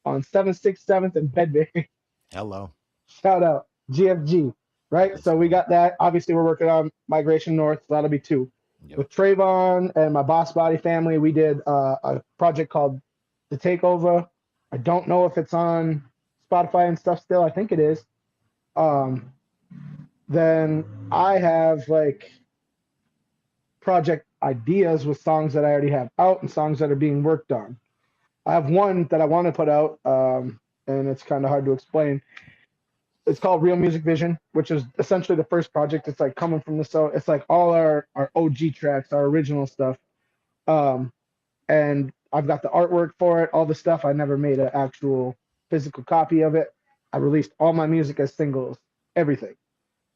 on 767th and Bedberry. Hello. Shout out GFG. Right. So we got that. Obviously we're working on Migration North. So that'll be 2. Yep. With Trayvon and my Boss Body family, we did a project called The Takeover. I don't know if it's on Spotify and stuff still. I think it is. Then I have like project ideas with songs that I already have out and songs that are being worked on. I have one that I want to put out, and it's kind of hard to explain. It's called Real Music Vision, which is essentially the first project. It's like coming from the so it's like all our OG tracks, our original stuff. Um, and I've got the artwork for it, all the stuff. I never made an actual physical copy of it. I released all my music as singles, everything,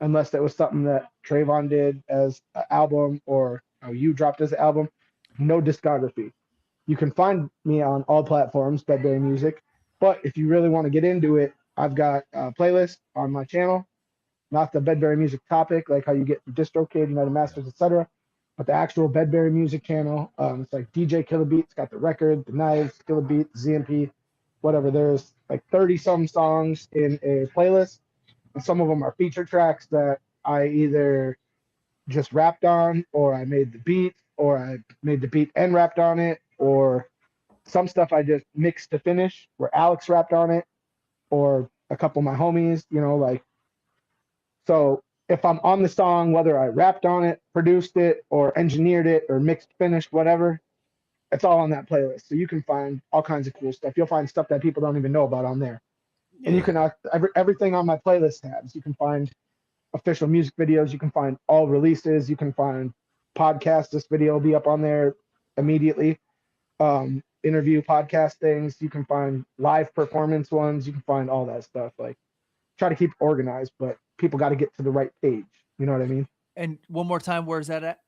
unless it was something that Trayvon did as an album or you dropped as an album. No discography. You can find me on all platforms, Bedberry Music. But if you really want to get into it, I've got a playlist on my channel, not the Bedberry Music topic, like how you get DistroKid, United Masters, etc., but the actual Bedberry Music channel. It's like DJ Killa Beat. It's got the record, the knives, Killa Beat, ZMP, whatever. There's like 30 some songs in a playlist, and some of them are feature tracks that I either just rapped on, or I made the beat, or I made the beat and rapped on it, or some stuff I just mixed to finish where Alex rapped on it, or a couple of my homies, like, so if I'm on the song, whether I rapped on it, produced it, or engineered it, or mixed, finished, whatever, it's all on that playlist. So you can find all kinds of cool stuff. You'll find stuff that people don't even know about on there. And you can everything on my playlist tabs. You can find official music videos. You can find all releases. You can find podcasts. This video will be up on there immediately. Interview podcast things. You can find live performance ones. You can find all that stuff. Like, try to keep organized, but people got to get to the right page. You know what I mean? And one more time, where's that at?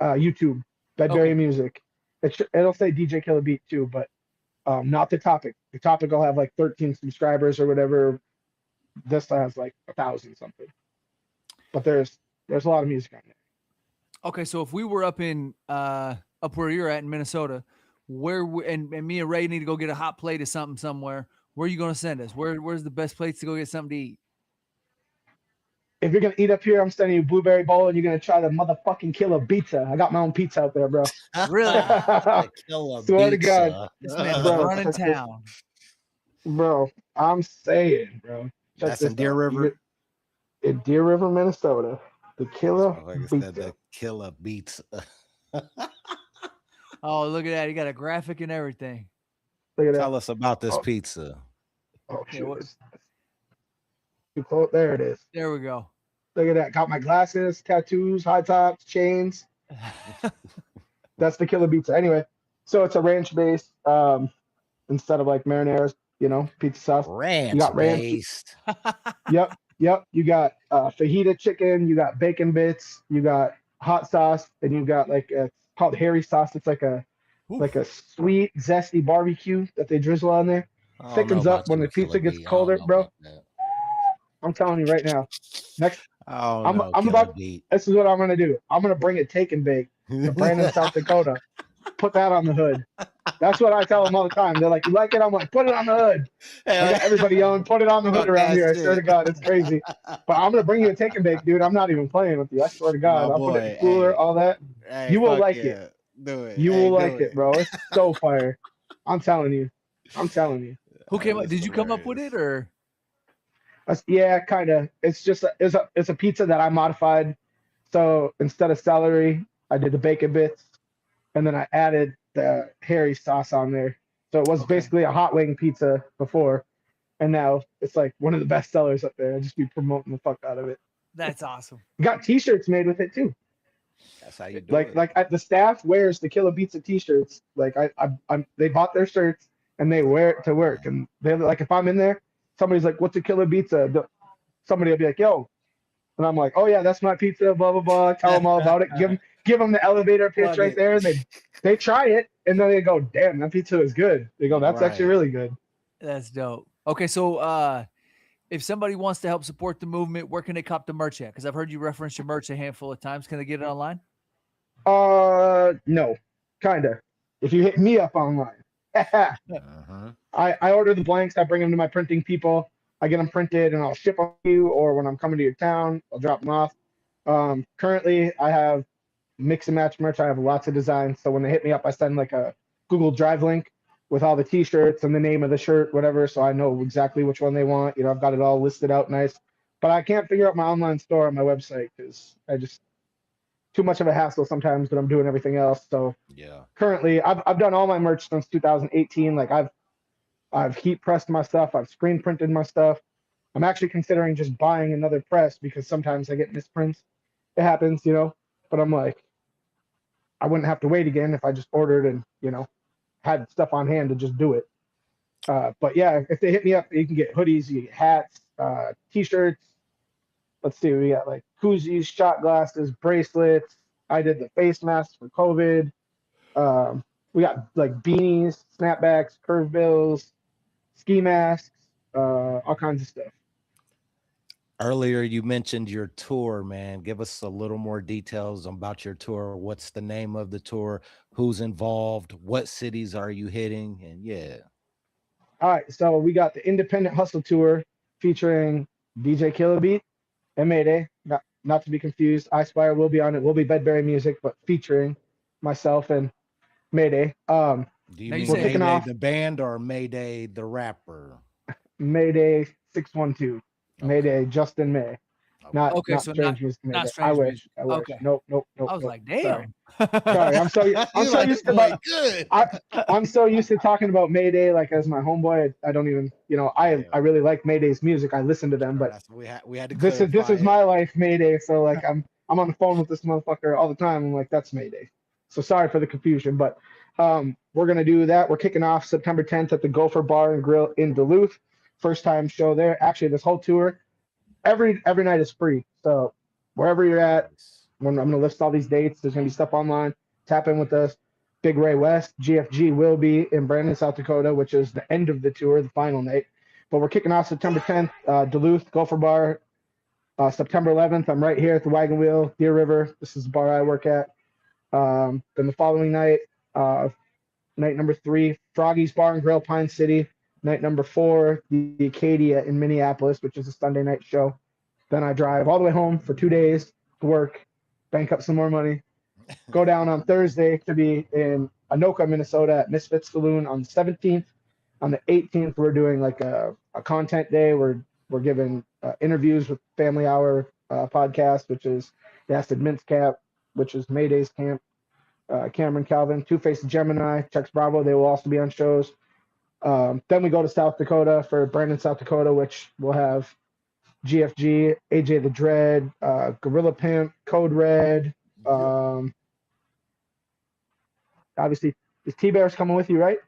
YouTube, Bedberry Music. It'll say DJ Killa Beat too, but not the topic. The topic will have like 13 subscribers or whatever. This has like 1,000 something. But there's a lot of music on there. Okay, so if we were up where you're at in Minnesota, and me and Ray need to go get a hot plate of something somewhere, where are you going to send us? Where's the best place to go get something to eat? If you're going to eat up here, I'm sending you Blueberry Bowl, and you're going to try the motherfucking Killa Pizza. I got my own pizza out there, bro. Really? Swear to God. This man's running town. Bro, I'm saying, bro. That's in Deer River? In Deer River, Minnesota. The Killa Pizza. The Killa Beats. Oh, look at that. He got a graphic and everything. Look at that. Tell us about this pizza. Oh, shoot. Too close. There it is. There we go. Look at that. Got my glasses, tattoos, high tops, chains. That's the Killa Pizza. Anyway, so it's a ranch base instead of like marinara, pizza sauce. Ranch you got based. Yep. You got fajita chicken. You got bacon bits. You got hot sauce, and you got like it's called Harry sauce. It's like a sweet, zesty barbecue that they drizzle on there. Thickens up when the pizza gets colder, bro. I'm telling you right now. Next, this is what I'm gonna do. I'm gonna bring a take and bake to Brandon, South Dakota. Put that on the hood. That's what I tell them all the time. They're like, "You like it?" I'm like, "Put it on the hood." I got everybody yelling, "Put it on the hood" around here. I swear to God, it's crazy. But I'm gonna bring you a take and bake, dude. I'm not even playing with you. I swear to God, I'll put it in the cooler, all that. You will like it. Do it. You will like it, bro. It's so fire. I'm telling you. Who came up? Did you come up with it, or? Yeah, kind of. It's just it's a pizza that I modified. So instead of celery, I did the bacon bits, and then I added the Harry sauce on there. So it was basically a hot wing pizza before, and now it's like one of the best sellers up there. I just be promoting the fuck out of it. That's awesome. Got T-shirts made with it too. That's how you do it. Like the staff wears the Killa Pizza T-shirts. Like they bought their shirts and they wear it to work. And they like, if I'm in there, somebody's like, "What's a Killa Pizza?" Somebody will be like, "Yo," and I'm like, "Oh yeah, that's my pizza." Blah blah blah. Tell them all about it. Give them the elevator pitch right there, and they try it, and then they go, "Damn, that pizza is good." They go, "That's actually really good." That's dope. Okay, so if somebody wants to help support the movement, where can they cop the merch at? Because I've heard you reference your merch a handful of times. Can they get it online? No, kinda. If you hit me up online, I order the blanks. I bring them to my printing people. I get them printed, and I'll ship them to you. Or when I'm coming to your town, I'll drop them off. Currently, I have mix and match merch. I have lots of designs. So when they hit me up, I send like a Google Drive link with all the T-shirts and the name of the shirt, whatever. So I know exactly which one they want. I've got it all listed out nice. But I can't figure out my online store on my website because too much of a hassle sometimes, but I'm doing everything else. So yeah. Currently, I've done all my merch since 2018. Like I've heat pressed my stuff. I've screen printed my stuff. I'm actually considering just buying another press because sometimes I get misprints. It happens, you know. But I'm like, I wouldn't have to wait again if I just ordered and, you know, had stuff on hand to just do it. But yeah, if they hit me up, you can get hoodies, you get hats, t-shirts. Let's see, we got like koozies, shot glasses, bracelets. I did the face masks for COVID. We got like beanies, snapbacks, curve bills, ski masks, all kinds of stuff. Earlier, you mentioned your tour, man. Give us a little more details about your tour. What's the name of the tour? Who's involved? What cities are you hitting? And yeah. All right, so we got the Independent Hustle Tour featuring DJ Killa Beat and Mayday. Not to be confused. I Spire will be on it. Will be Bedberry music, but featuring myself and Mayday. Do you Now you mean We're say kicking Mayday off the band or Mayday the rapper? Mayday 612. Okay. Mayday Justin May. Okay. okay, Not so Strange Music not Mayday. I strange wish. music. I wish. Okay. Nope, nope, nope, I was nope. like, Sorry. damn. Sorry. I'm You so like used this to boy good. I'm so used to talking about Mayday like as my homeboy. I don't even, you know, Yeah. I really like Mayday's music. I listen to them, but That's we had to this clarify is it. my life, Mayday. So like I'm on the phone with this motherfucker all the time. I'm like, that's Mayday. So sorry for the confusion, but we're gonna do that. We're kicking off September 10th at the Gopher Bar and Grill in Duluth. First time show there. Actually, this whole tour, every night is free. So wherever you're at, Nice. when I'm gonna list all these dates, there's gonna be stuff online. Tap in with us. Big Ray West, GFG will be in Brandon, South Dakota, which is the end of the tour, the final night. But we're kicking off September 10th, Duluth Gopher Bar. September 11th, I'm right here at the Wagon Wheel, Deer River. This is the bar I work at. Then the following night, night number 3, Froggy's Bar and Grill, Pine City. Night number 4, the Acadia in Minneapolis, which is a Sunday night show. Then I drive all the way home for 2 days to work, bank up some more money, go down on Thursday to be in Anoka, Minnesota at Misfits Saloon on the 17th. On the 18th, we're doing like a content day. We're giving interviews with Family Hour podcast, which is the Acid Mints Camp, which is Mayday's camp. Cameron Calvin, Two-Faced Gemini, Chucks Bravo, they will also be on shows. Then we go to South Dakota for Brandon, South Dakota, which will have GFG, AJ the Dread, Gorilla Pimp, Code Red. Obviously, is T-Bear's coming with you, right?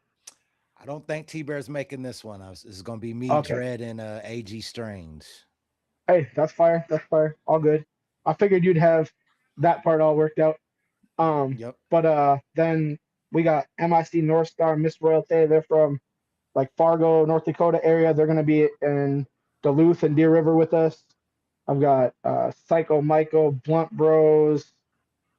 I don't think T-Bear's making this one. It's going to be me, Okay. Dread, and AG Strange. Hey, that's fire. That's fire. All good. I figured you'd have that part all worked out. Yep. But then we got MIC North Star, Miss Royalty. They're from like Fargo, North Dakota area. They're gonna be in Duluth and Deer River with us. I've got Psycho Michael, Blunt Bros,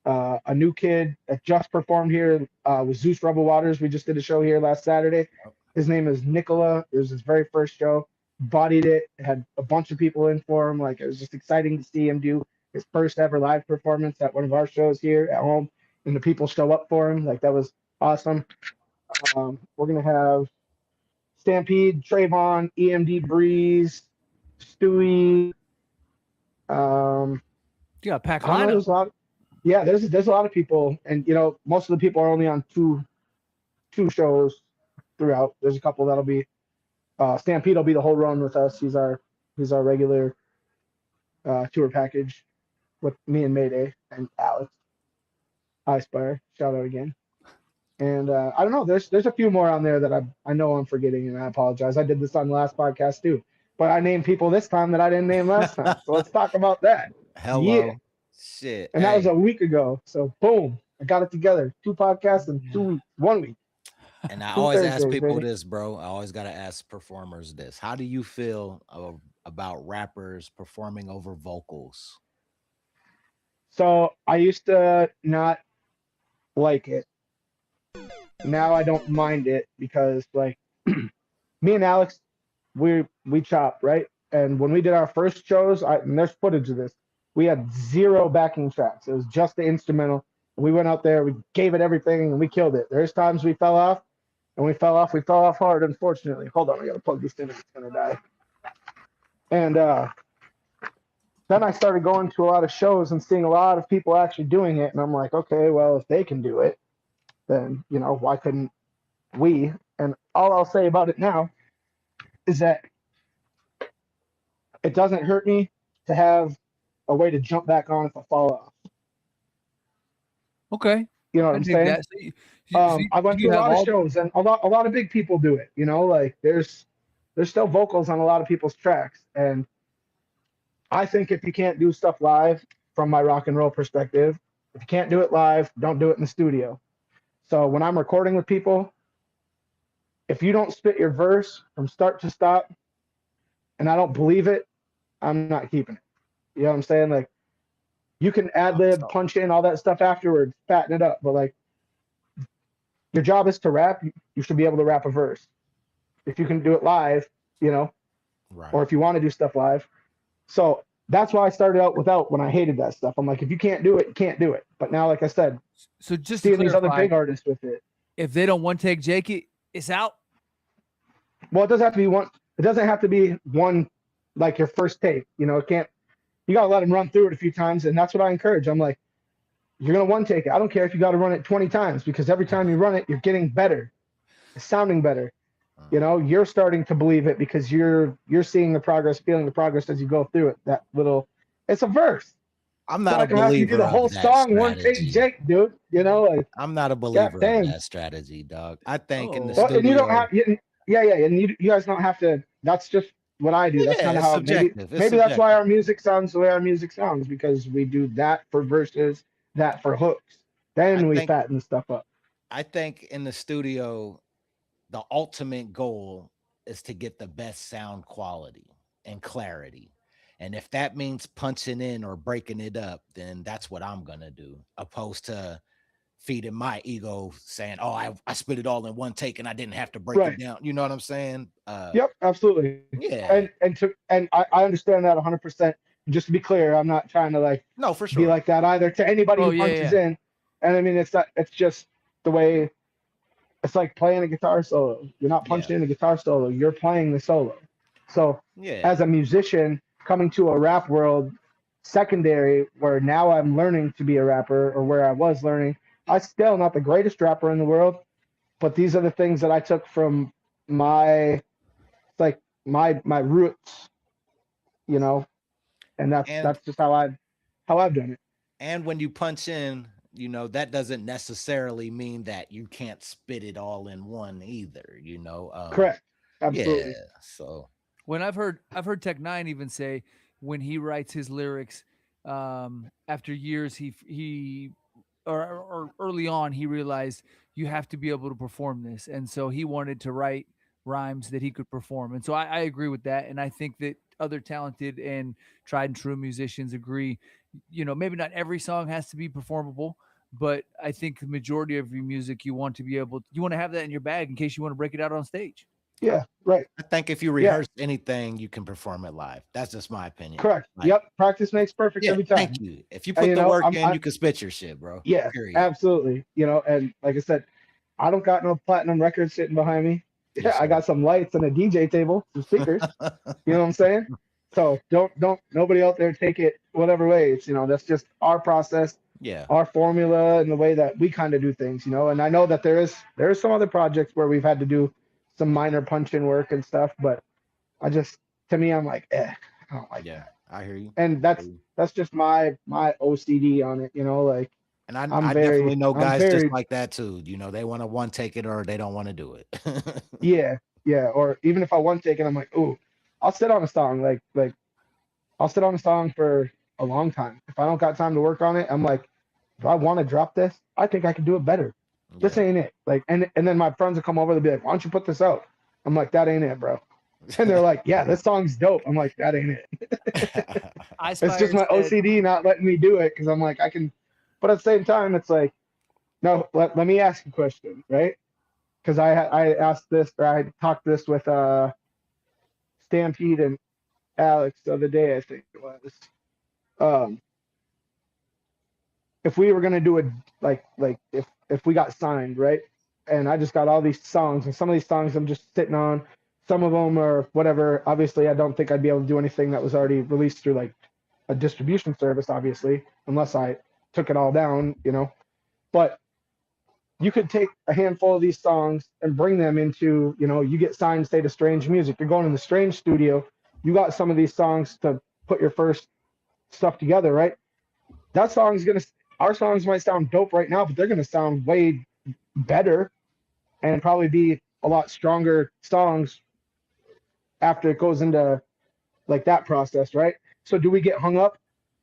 a new kid that just performed here with Zeus Rebel Waters. We just did a show here last Saturday. His name is Nicola. It was his very first show. Bodied it. Had a bunch of people in for him. Like, it was just exciting to see him do his first ever live performance at one of our shows here at home, and the people show up for him. Like, that was awesome. We're gonna have Stampede, Trayvon, EMD Breeze, Stewie. You got a pack I don't know. lineup. There's a lot. Yeah, there's a lot of people, and you know, most of the people are only on two shows throughout. There's a couple that'll be Stampede will be the whole run with us. He's our regular tour package with me and Mayday and Alex. I Spire, shout out again. And I don't know. There's a few more on there that I know I'm forgetting, and I apologize. I did this on the last podcast too, but I named people this time that I didn't name last time. So let's talk about that. Hello. Yeah. Shit. And that was a week ago. So boom, I got it together. 2 podcasts in 2 weeks, 1 week. And I 2 always ask Thursdays, people baby. this, bro. I always got to ask performers this. How do you feel about rappers performing over vocals? So I used to not like it. Now I don't mind it because like me and Alex, we chop, right? And when we did our first shows, and there's footage of this, we had 0 backing tracks. It was just the instrumental. We went out there, we gave it everything, and we killed it. There's times we fell off, and we fell off hard, unfortunately. Hold on, I gotta plug this in or it's gonna die. And then I started going to a lot of shows and seeing a lot of people actually doing it, and I'm like, okay, well, if they can do it, then you know, why couldn't we? And all I'll say about it now is that it doesn't hurt me to have a way to jump back on if I fall off. Okay. You know what I I'm dig saying? that. So I do went you to a have lot of all shows, and a lot of big people do it. You know, like there's still vocals on a lot of people's tracks, and I think if you can't do stuff live, from my rock and roll perspective, if you can't do it live, don't do it in the studio. So when I'm recording with people, if you don't spit your verse from start to stop, and I don't believe it, I'm not keeping it. You know what I'm saying? Like you can ad lib, so punch in all that stuff afterwards, fatten it up, but like your job is to rap. You should be able to rap a verse. If you can do it live, you know, Right. or if you want to do stuff live. So that's why I started out without when I hated that stuff. I'm like, if you can't do it, you can't do it. But now, like I said, so just to seeing these other clarify, big artists with it. if they don't one take Jake it, it's out. Well, it doesn't have to be one. It doesn't have to be one like your first take. You know, it can't. You gotta let them run through it a few times, and that's what I encourage. I'm like, you're gonna one take it. I don't care if you got to run it 20 times because every time you run it, you're getting better, it's sounding better. You know, you're starting to believe it because you're seeing the progress, feeling the progress as you go through it. That little, it's a verse. I'm It's not not a like I'm having to do believer the whole of that song one take, strategy. Jake, dude. You know, like I'm not a God believer of dang. that strategy, dog. I think in the Well, and you don't studio, have, yeah, and you guys don't have to. That's just what I do. That's yeah, kind of it's how subjective. It's maybe that's why subjective. our music sounds the way our music sounds because we do that for verses, that for hooks. I Then we think fatten stuff up. I think in the studio, the ultimate goal is to get the best sound quality and clarity. And if that means punching in or breaking it up, then that's what I'm gonna do, opposed to feeding my ego saying, "Oh, I spit it all in one take and I didn't have to break it Right. down." You know what I'm saying? Yep. Absolutely. Yeah. And I understand that 100%. Just to be clear, I'm not trying to like No, for be sure. like that either to anybody Oh who yeah, punches yeah. in. And I mean, it's not. It's just the way. It's like playing a guitar solo. You're not Yeah. punching in a guitar solo. You're playing the solo. So Yeah. as a musician coming to a rap world secondary where now I'm learning to be a rapper or where I was learning, I still not the greatest rapper in the world, but these are the things that I took from my like my roots, you know, and And that's just how I've done it. and when you punch in, that doesn't necessarily mean that you can't spit it all in one either. Correct. Yeah. Absolutely. So When I've heard Tech Nine even say when he writes his lyrics, after years he or early on he realized you have to be able to perform this, and so he wanted to write rhymes that he could perform. And so I agree with that, and I think that other talented and tried and true musicians agree. Maybe not every song has to be performable, but I think the majority of your music you want to have that in your bag in case you want to break it out on stage. I, Yeah. Right. I think if you Yeah. rehearse anything, you can perform it live. That's just my opinion. Correct. Like, Yep. Practice makes perfect yeah, every thank time. you. If you And put you the know, work in, you can spit your shit, bro. yeah, Period. absolutely. And like I said, I don't got no platinum records sitting behind me. Yeah, Yes, I sir. got some lights and a DJ table, some speakers. You know what I'm saying? So don't nobody out there take it whatever way. That's just our process, Yeah. our formula, and the way that we kind of do things. And I know that there is some other projects where we've had to do some minor punch in work and stuff, but to me, I'm like, I don't like Yeah. that. I hear you. And that's just my OCD on it. Like And I, I'm I definitely very know I'm guys just very like that too. They want to one take it or they don't want to do it. yeah, yeah. Or even if I want to take it, I'm like, ooh, I'll sit on a song like I'll sit on a song for a long time. If I don't got time to work on it, I'm like, if I want to drop this, I think I can do it better. This Yeah. ain't it. Like, and then my friends will come over, they'll be like, why don't you put this out? I'm like, that ain't it, bro. And they're like, yeah, this song's dope. I'm like, that ain't it. It's just my OCD not letting me do it because I'm like, I can, but at the same time, it's like, no, let me ask you a question, right? Because I asked this, or I talked this with Stampede and Alex the other day, I think it was. Um, if we were gonna do it like if we got signed, right? And I just got all these songs, and some of these songs I'm just sitting on. Some of them are whatever. Obviously, I don't think I'd be able to do anything that was already released through like a distribution service, obviously, unless I took it all down. But you could take a handful of these songs and bring them into, you get signed, say, to Strange Music. You're going in the Strange studio. You got some of these songs to put your first stuff together, right? Our songs might sound dope right now, but they're gonna sound way better and probably be a lot stronger songs after it goes into like that process, right? So do we get hung up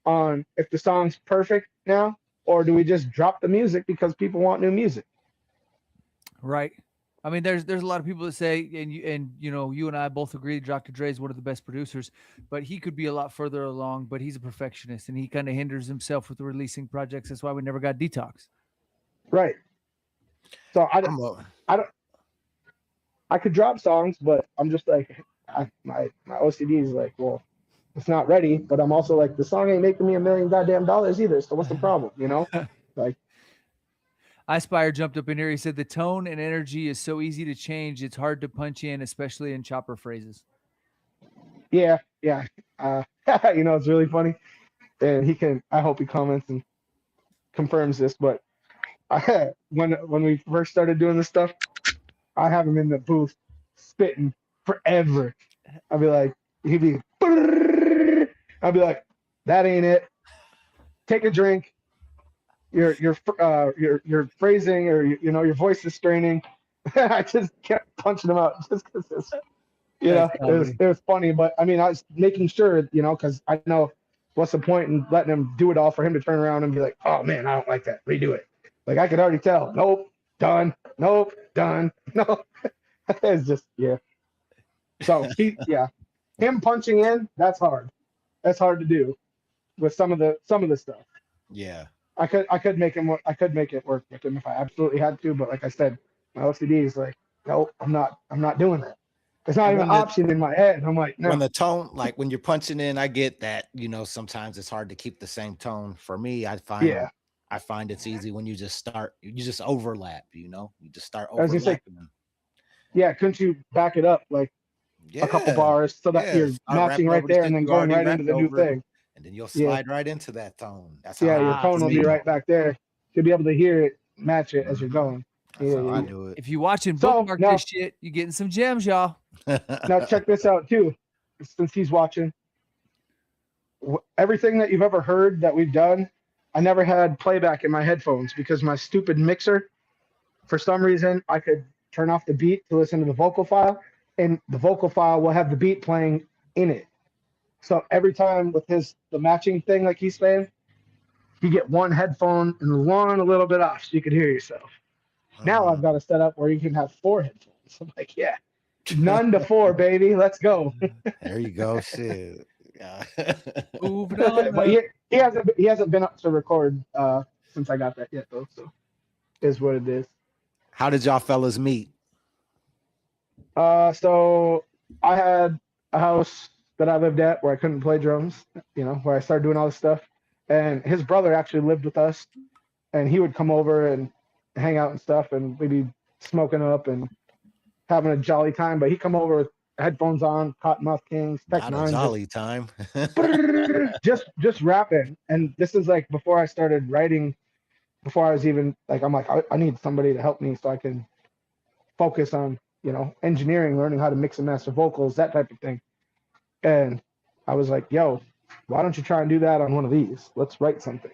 on if the song's perfect now, or do we just drop the music because people want new music? Right. I mean, there's a lot of people that say, and you and I both agree, Dr. Dre is one of the best producers, but he could be a lot further along. But he's a perfectionist, and he kind of hinders himself with releasing projects. That's why we never got Detox. Right. So I could drop songs, but I'm just like, my OCD is like, well, it's not ready. But I'm also like, the song ain't making me $1 million goddamn dollars either. So what's the problem? Like. iSpire jumped up in here. He said the tone and energy is so easy to change. It's hard to punch in, especially in chopper phrases. Yeah. It's really funny. And I hope he comments and confirms this, but when we first started doing this stuff, I have him in the booth spitting forever. I'd be like, he'd be, I'd be like, that ain't it. Take a drink. Your phrasing or your voice is straining. I just kept punching him out just because it was funny. But I mean, I was making sure, because I know what's the point in letting him do it all for him to turn around and be like, oh man, I don't like that. Redo it. Like I could already tell. Nope, done. Nope, done. No, it's just So him punching in, that's hard. That's hard to do with some of the stuff. Yeah. I could make it work with him if I absolutely had to, but like I said, my OCD is like, nope, I'm not doing that. It's not even an option in my head. I'm like, no. When the tone, like when you're punching in, I get that, sometimes it's hard to keep the same tone. For me, I find it's easy when you just overlap, you just start overlapping them. Yeah, couldn't you back it up like a couple bars so that you're matching right there and then going right into the new thing? And then you'll slide right into that tone. That's how your tone will be right back there. You'll be able to hear it, match it as you're going. That's how I do it. If you're watching bookmark this shit, you're getting some gems, y'all. Now check this out too. Since he's watching, everything that you've ever heard that we've done, I never had playback in my headphones because my stupid mixer, for some reason, I could turn off the beat to listen to the vocal file, and the vocal file will have the beat playing in it. So every time with the matching thing, like he's saying, you get one headphone and one a little bit off so you can hear yourself. Now I've got a setup where you can have 4 headphones. I'm like, none to 4, baby. Let's go. There you go. Shit. Yeah. But he hasn't been up to record since I got that yet though. So is what it is. How did y'all fellas meet? So I had a house that I lived at where I couldn't play drums, where I started doing all this stuff. And his brother actually lived with us, and he would come over and hang out and stuff, and we'd be smoking up and having a jolly time. But he'd come over with headphones on, Cottonmouth Kings, Tech Not a jolly time. just rapping. And this is like before I started writing, before I was even like, I'm like, I need somebody to help me so I can focus on, engineering, learning how to mix and master vocals, that type of thing. And I was like, yo, why don't you try and do that on one of these? Let's write something.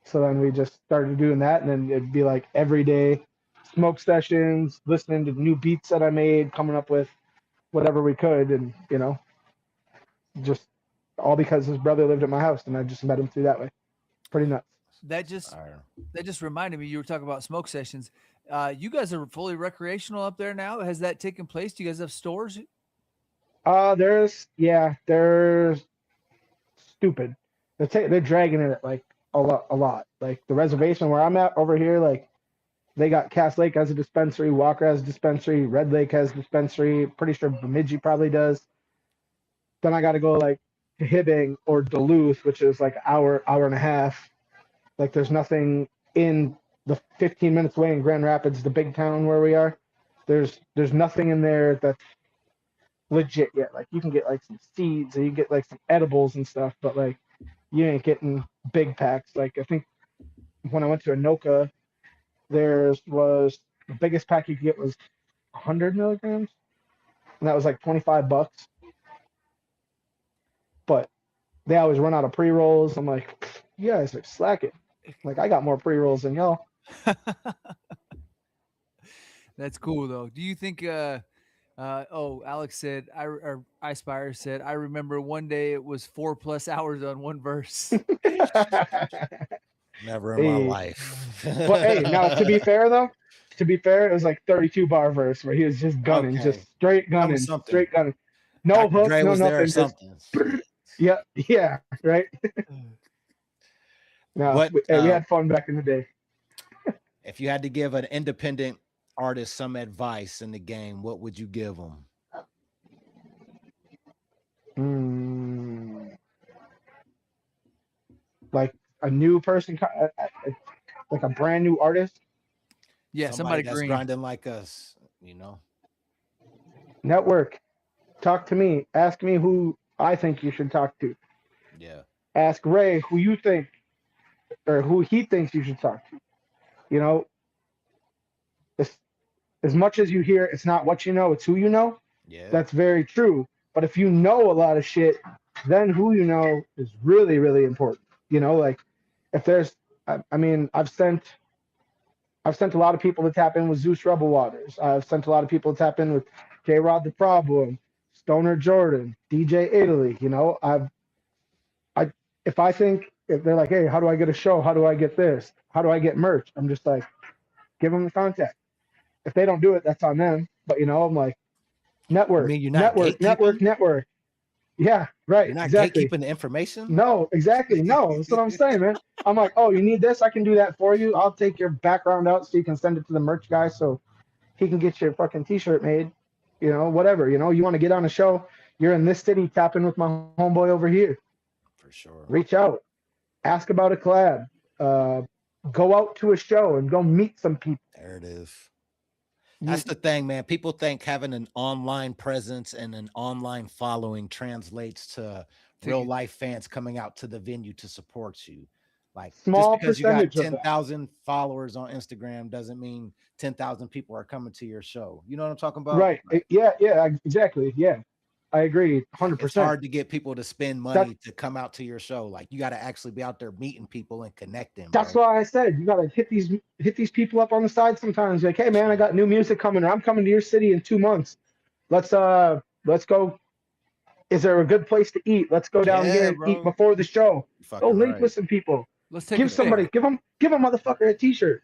So then we just started doing that, and then it'd be like every day smoke sessions, listening to new beats that I made, coming up with whatever we could, and just all because his brother lived at my house, and I just met him through that way. Pretty nuts. That just reminded me, you were talking about smoke sessions. You guys are fully recreational up there now. Has that taken place? Do you guys have stores? They're stupid. They're dragging it like a lot. Like the reservation where I'm at over here, like they got Cass Lake as a dispensary, Walker has a dispensary, Red Lake has a dispensary. Pretty sure Bemidji probably does. Then I got to go like to Hibbing or Duluth, which is like an hour and a half. Like there's nothing in the 15 minutes away in Grand Rapids, the big town where we are. There's nothing in there that's legit yet. Like you can get like some seeds or you get like some edibles and stuff, but like you ain't getting big packs. Like I think when I went to Anoka, was the biggest pack you could get was 100 milligrams, and that was like $25. But they always run out of pre-rolls. I'm like, you guys are slacking. Like, I got more pre-rolls than y'all. That's cool though. Do you think Alex said or iSpire said, I remember one day it was 4+ hours on one verse. Never in my life. But hey, now to be fair, it was like 32 bar verse where he was just gunning, Okay. just straight gunning, straight gunning. No Dr. hook, Dre no was there or nothing. something. Yeah, right. No, What, we had fun back in the day. if you had to give an independent artist some advice in the game, what would you give them? Like a new person, like a brand new artist. Yeah, somebody that's grinding like us, you know. Network. Talk to me. Ask me who I think you should talk to. Yeah. Ask Ray who you think or who he thinks you should talk to. You know, as much as you hear, it's not what you know, it's who you know. Yeah. That's very true. But if you know a lot of shit, then who you know is really, really important. You know, like if there's, I mean, I've sent a lot of people to tap in with Zeus Rebel Waters. I've sent a lot of people to tap in with J Rod the Problem, Stoner Jordan, DJ Italy. You know, if they're like, hey, how do I get a show? How do I get this? How do I get merch? I'm just like, give them the contact. If they don't do it, that's on them. But you know, I'm like, network, network. Yeah, right. You're not exactly. gatekeeping the information? No, exactly. No, that's what I'm saying, man. I'm like, oh, you need this? I can do that for you. I'll take your background out so you can send it to the merch guy so he can get your fucking t-shirt made. You know, whatever. You know, you want to get on a show, you're in this city, tap in with my homeboy over here. For sure. Reach out. Ask about a collab. Go out to a show and go meet some people. There it is. That's the thing, man. People think having an online presence and an online following translates to real life fans coming out to the venue to support you. Like, small just because you got percentage 10,000 followers on Instagram doesn't mean 10,000 people are coming to your show. You know what I'm talking about? Right. Yeah, exactly. Yeah. I agree 100%. It's hard to get people to spend money to come out to your show. Like, you got to actually be out there meeting people and connecting. That's why I said you got to hit these people up on the side sometimes. Like, hey man, I got new music coming. I'm coming to your city in 2 months. Let's go. Is there a good place to eat? Let's go down here and eat before the show. Go link with some people. Let's take give a motherfucker a t-shirt.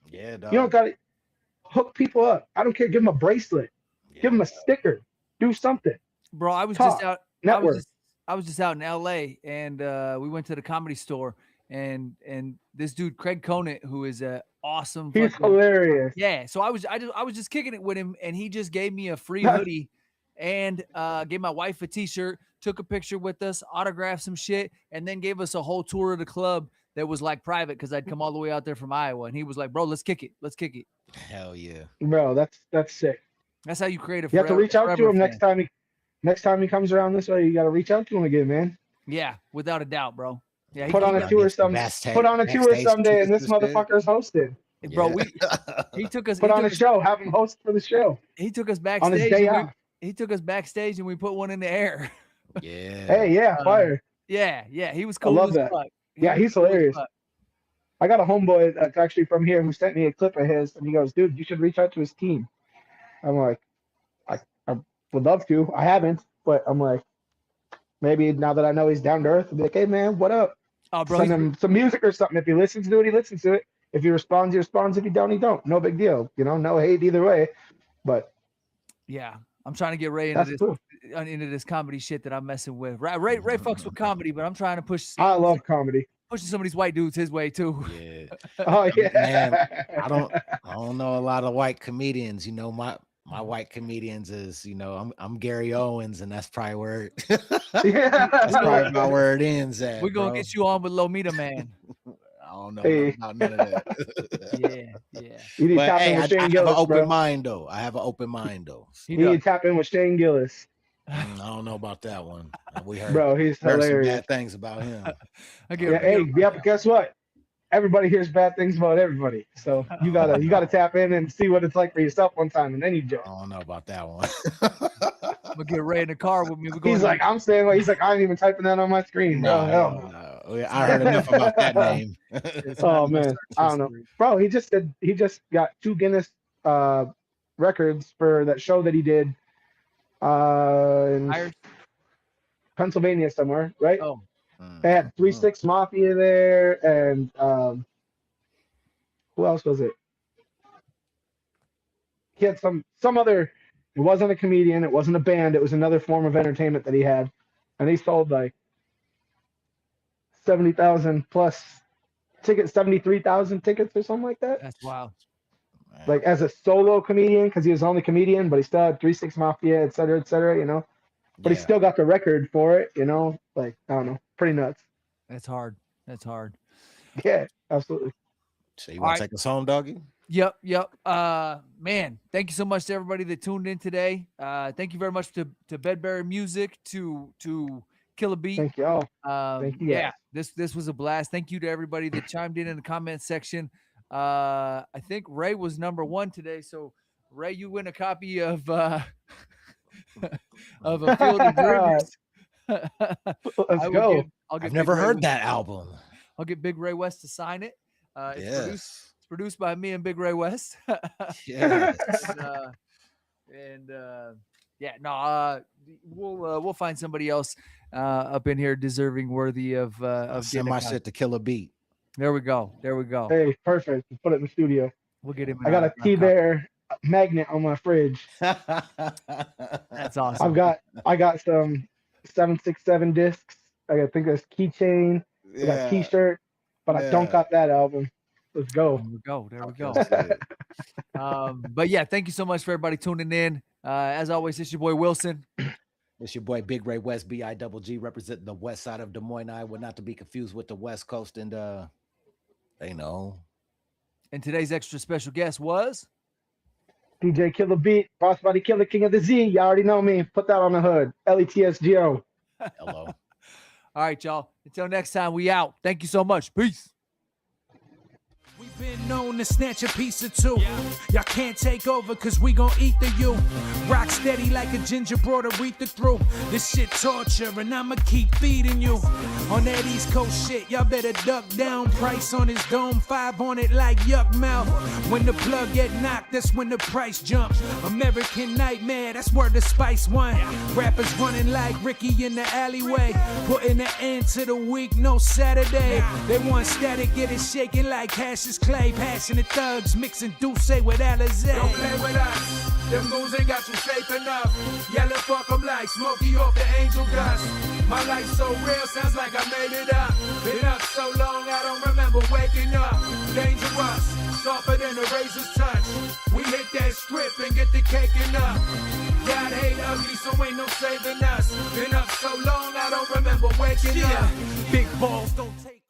Yeah, dog. You don't got to hook people up. I don't care. Give them a bracelet. Yeah. Give them a sticker. Do something. Bro, I was just out. Network. I was just out in LA, and we went to the Comedy Store, and this dude Craig Conant, who is a awesome. He's hilarious. Yeah, so I was just kicking it with him, and he just gave me a free hoodie, and gave my wife a t-shirt, took a picture with us, autographed some shit, and then gave us a whole tour of the club that was like private because I'd come all the way out there from Iowa, and he was like, "Bro, let's kick it, let's kick it." Hell yeah, bro, that's sick. That's how you create a. You have to reach out to him next time. Next time he comes around this way, you got to reach out to him again, man. Yeah, without a doubt, bro. Yeah, put on a tour someday, and this motherfucker's hosted. Bro, he took us. Put on a show, have him host for the show. He took us backstage. On his day off. He took us backstage, and we put one in the air. Yeah. Hey, yeah, fire. Yeah, he was cool. I love that. Yeah, he's hilarious. I got a homeboy that's actually from here who sent me a clip of his, and he goes, "Dude, you should reach out to his team." I'm like, I would love to. I haven't, but I'm like, maybe now that I know he's down to earth, I'll be like, hey man, what up? Oh, bro, send him some music or something. If he listens to it, he listens to it. If he responds, he responds. If he don't, he don't. No big deal. You know, no hate either way. But yeah, I'm trying to get Ray into this comedy shit that I'm messing with. Ray fucks with comedy, but I'm trying to push. I love comedy. Pushing some of these white dudes his way too. Yeah. Oh yeah. Man, I don't know a lot of white comedians. You know, my white comedians is, you know, I'm Gary Owens, and that's probably where that's probably about where it ends at. We're gonna get you on with Lomita Man. I don't know about none of that. Yeah. You need to tap in with Shane Gillis, I have an open mind though. You need to tap in with Shane Gillis. I don't know about that We heard, bro, he's hilarious. Some bad things about him. But guess what? everybody hears bad things about everybody. So you gotta tap in and see what it's like for yourself one time, and then you judge. I don't know about that one. I'm gonna get Ray in the car with me. He's like, I'm saying, like, he's like, I ain't even typing that on my screen, bro. Hell no. No. I heard enough about that name. Oh man, I don't know, bro. He just got 2 Guinness records for that show that he did in Pennsylvania somewhere, right? Oh, they had 3 6 Mafia there, and who else was it? He had some other. It wasn't a comedian. It wasn't a band. It was another form of entertainment that he had, and he sold like 70,000 plus tickets, 73,000 tickets or something like that. that's wild. Like as a solo comedian, because he was the only comedian, but he still had 3 6 Mafia, et cetera, you know. But he still got the record for it, you know. Like, I don't know, pretty nuts. That's hard. That's hard. Yeah, absolutely. So you want to take us home, doggy? Yep. Man, thank you so much to everybody that tuned in today. Thank you very much to Bedberry Music, to Killa Beat. Thank y'all. Thank you. Yeah, this was a blast. Thank you to everybody that chimed in the comment section. I think Ray was number 1 today. So Ray, you win a copy of of A Field of Dreamers. Let's go. I've never heard that album. I'll get Big Ray West to sign it. Yes. It's produced by me and Big Ray West. Yes. We'll find somebody else up in here deserving, worthy of send my shit to Killa Beat. There we go. Hey, perfect. Put it in the studio. We'll get him. I got a T-Bear magnet on my fridge. That's awesome. I got some 767 discs. I think there's keychain. I got T-shirt, but I don't got that album. Let's go. There we go. But yeah, thank you so much for everybody tuning in. As always, it's your boy Wilson. It's your boy Big Ray West, BIGG, representing the west side of Des Moines, Iowa, not to be confused with the West Coast. And they know. And today's extra special guest was DJ Killa Beat, Boss Body Killer, King of the Z. You already know me. Put that on the hood. LETSGO. Hello. All right, y'all. Until next time, we out. Thank you so much. Peace. We've been known to snatch a piece or two. Y'all can't take over cause we gon' eat the you. Rock steady like a ginger brought Aretha through. This shit torture and I'ma keep feeding you. On that East Coast shit, y'all better duck down. Price on his dome, 5 on it like yuck mouth. When the plug get knocked, that's when the price jumps. American Nightmare, that's where the Spice won. Rappers running like Ricky in the alleyway. Putting an end to the week, no Saturday. They want static, get it shaking like Cassius Clay. Passionate thugs mixing Douce with Alizé. Don't play with us. Them moves ain't got you safe enough. Yellow fuck 'em like Smokey off the angel dust. My life so real, sounds like I made it up. Been up so long, I don't remember waking up. Dangerous, softer than a razor's touch. We hit that strip and get the caking up. God hate ugly, so ain't no saving us. Been up so long, I don't remember waking up. Big balls don't take